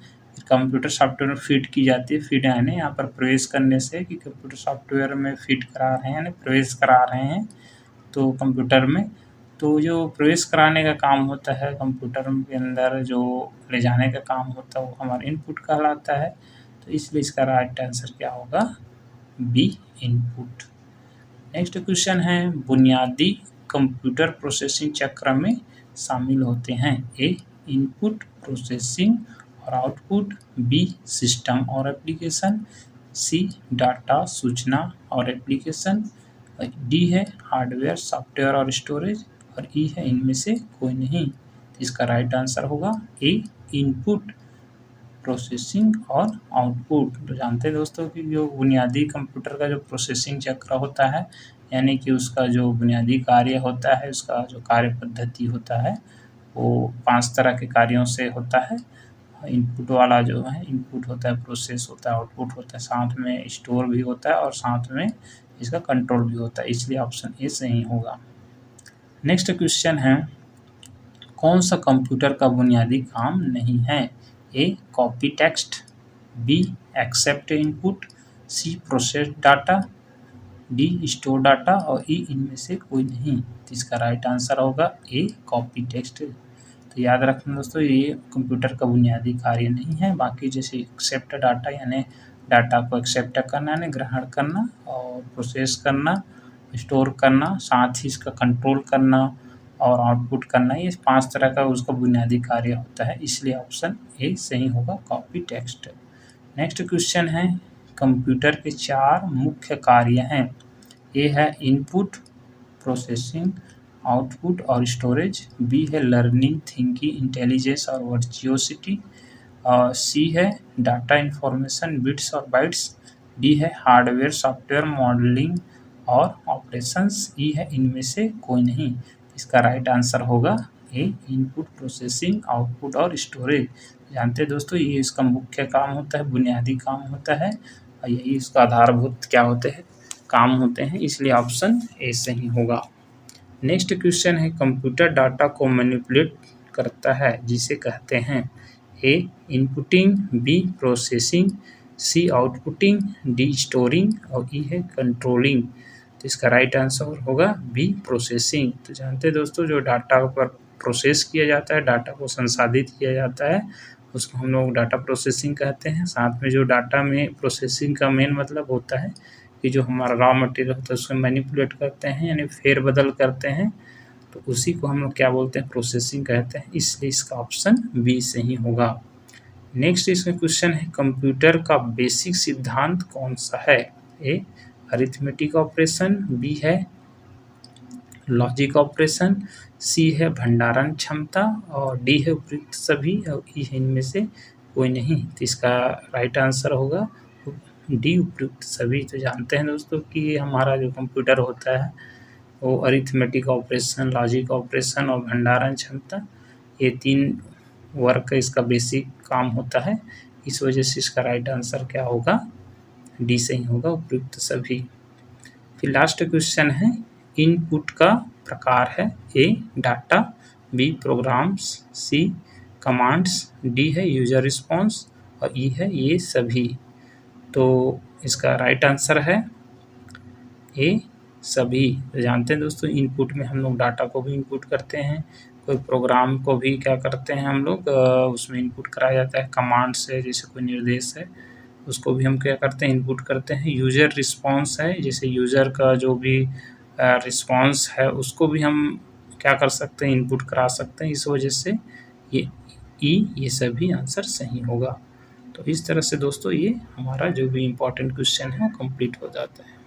कंप्यूटर सॉफ्टवेयर में फीड की जाती है। फीड यानी यहाँ पर प्रवेश करने से, कि कंप्यूटर सॉफ्टवेयर में फीड करा रहे हैं यानी प्रवेश करा रहे हैं तो कंप्यूटर में, तो जो प्रवेश कराने का काम होता है कंप्यूटर के अंदर, जो ले जाने का काम होता है वो हमारा इनपुट कहलाता है। तो इसलिए इसका राइट आंसर क्या होगा, बी इनपुट। नेक्स्ट क्वेश्चन है, बुनियादी कंप्यूटर प्रोसेसिंग चक्र में शामिल होते हैं। ए इनपुट, प्रोसेसिंग और आउटपुट, बी सिस्टम और एप्लीकेशन, सी डाटा, सूचना और एप्लीकेशन, डी है हार्डवेयर, सॉफ्टवेयर और स्टोरेज, और ई है इनमें से कोई नहीं। इसका राइट आंसर होगा ए, इनपुट, प्रोसेसिंग और आउटपुट। तो जानते हैं दोस्तों कि जो बुनियादी कंप्यूटर का जो प्रोसेसिंग चक्र होता है, यानी कि उसका जो बुनियादी कार्य होता है, उसका जो कार्य पद्धति होता है, वो 5 तरह के कार्यों से होता है। इनपुट वाला जो है, इनपुट होता है, प्रोसेस होता है, आउटपुट होता है, साथ में स्टोर भी होता है और साथ में इसका कंट्रोल भी होता है, इसलिए ऑप्शन ए सही होगा। नेक्स्ट क्वेश्चन है, कौन सा कंप्यूटर का बुनियादी काम नहीं है? A, copy text, B, accept input, C, process data, D, store data और ई इनमें से कोई नहीं। तो इसका राइट आंसर होगा ए, कॉपी टेक्स्ट। तो याद रखना दोस्तों, ये कंप्यूटर का बुनियादी कार्य नहीं है। बाकी जैसे एक्सेप्ट डाटा यानी डाटा को एक्सेप्ट करना यानी ग्रहण करना, और प्रोसेस करना, स्टोर करना, साथ ही इसका कंट्रोल करना और आउटपुट करना, ये 5 तरह का उसका बुनियादी कार्य होता है, इसलिए ऑप्शन ए सही होगा, कॉपी टेक्स्ट। नेक्स्ट क्वेश्चन है, कंप्यूटर के 4 मुख्य कार्य हैं। ए है इनपुट, प्रोसेसिंग, आउटपुट और स्टोरेज। बी है लर्निंग, थिंकिंग, इंटेलिजेंस और वर्चुओसिटी। सी है डाटा इंफॉर्मेशन, बिट्स और बाइट्स। डी है हार्डवेयर, सॉफ्टवेयर, मॉडलिंग और ऑपरेशंस। ई है इनमें से कोई नहीं। इसका राइट आंसर होगा ए, इनपुट, प्रोसेसिंग, आउटपुट और स्टोरेज। जानते हैं दोस्तों, ये इसका मुख्य काम होता है, बुनियादी काम होता है, और यही इसका आधारभूत क्या होते हैं, काम होते हैं, इसलिए ऑप्शन ए सही होगा। नेक्स्ट क्वेश्चन है, कंप्यूटर डाटा को मैनिपुलेट करता है जिसे कहते हैं? ए, इनपुटिंग, बी, प्रोसेसिंग, सी, आउटपुटिंग, डी, स्टोरिंग और ई है कंट्रोलिंग। तो इसका राइट आंसर होगा बी, प्रोसेसिंग। तो जानते हैं दोस्तों, जो डाटा पर प्रोसेस किया जाता है, डाटा को संसाधित किया जाता है, उसको हम लोग डाटा प्रोसेसिंग कहते हैं। साथ में जो डाटा में प्रोसेसिंग का मेन मतलब होता है कि जो हमारा रॉ मटेरियल होता है उसको मैनिपुलेट करते हैं यानी फेरबदल करते हैं, तो उसी को हम लोग क्या बोलते हैं, प्रोसेसिंग कहते हैं, इसलिए इसका ऑप्शन बी सही होगा। नेक्स्ट इसमें क्वेश्चन है, कंप्यूटर का बेसिक सिद्धांत कौन सा है? ए, अरिथमेटिक ऑपरेशन, बी है लॉजिक ऑपरेशन, सी है भंडारण क्षमता और डी है उपयुक्त सभी और ई है इनमें से कोई नहीं। तो इसका राइट आंसर होगा डी, उपयुक्त सभी। तो जानते हैं दोस्तों कि हमारा जो कंप्यूटर होता है वो अरिथमेटिक ऑपरेशन, लॉजिक ऑपरेशन और भंडारण क्षमता, ये 3 वर्क का इसका बेसिक काम होता है, इस वजह से इसका राइट आंसर क्या होगा, डी सही होगा, उपयुक्त सभी। फिर लास्ट क्वेश्चन है, इनपुट का प्रकार है? ए, डाटा, बी, प्रोग्राम्स, सी, कमांड्स, डी है यूजर रिस्पॉन्स और ई है ये सभी। तो इसका राइट आंसर है ए, सभी। तो जानते हैं दोस्तों, इनपुट में हम लोग डाटा को भी इनपुट करते हैं, कोई प्रोग्राम को भी क्या करते हैं हम लोग उसमें इनपुट कराया जाता है, कमांड से, जैसे कोई निर्देश है उसको भी हम क्या करते हैं, इनपुट करते हैं। यूज़र रिस्पॉन्स है, जैसे यूज़र का जो भी रिस्पॉन्स है उसको भी हम क्या कर सकते हैं, इनपुट करा सकते हैं, इस वजह से ये ये सभी आंसर सही होगा। तो इस तरह से दोस्तों ये हमारा जो भी इम्पोर्टेंट क्वेश्चन है वो कंप्लीट हो जाता है।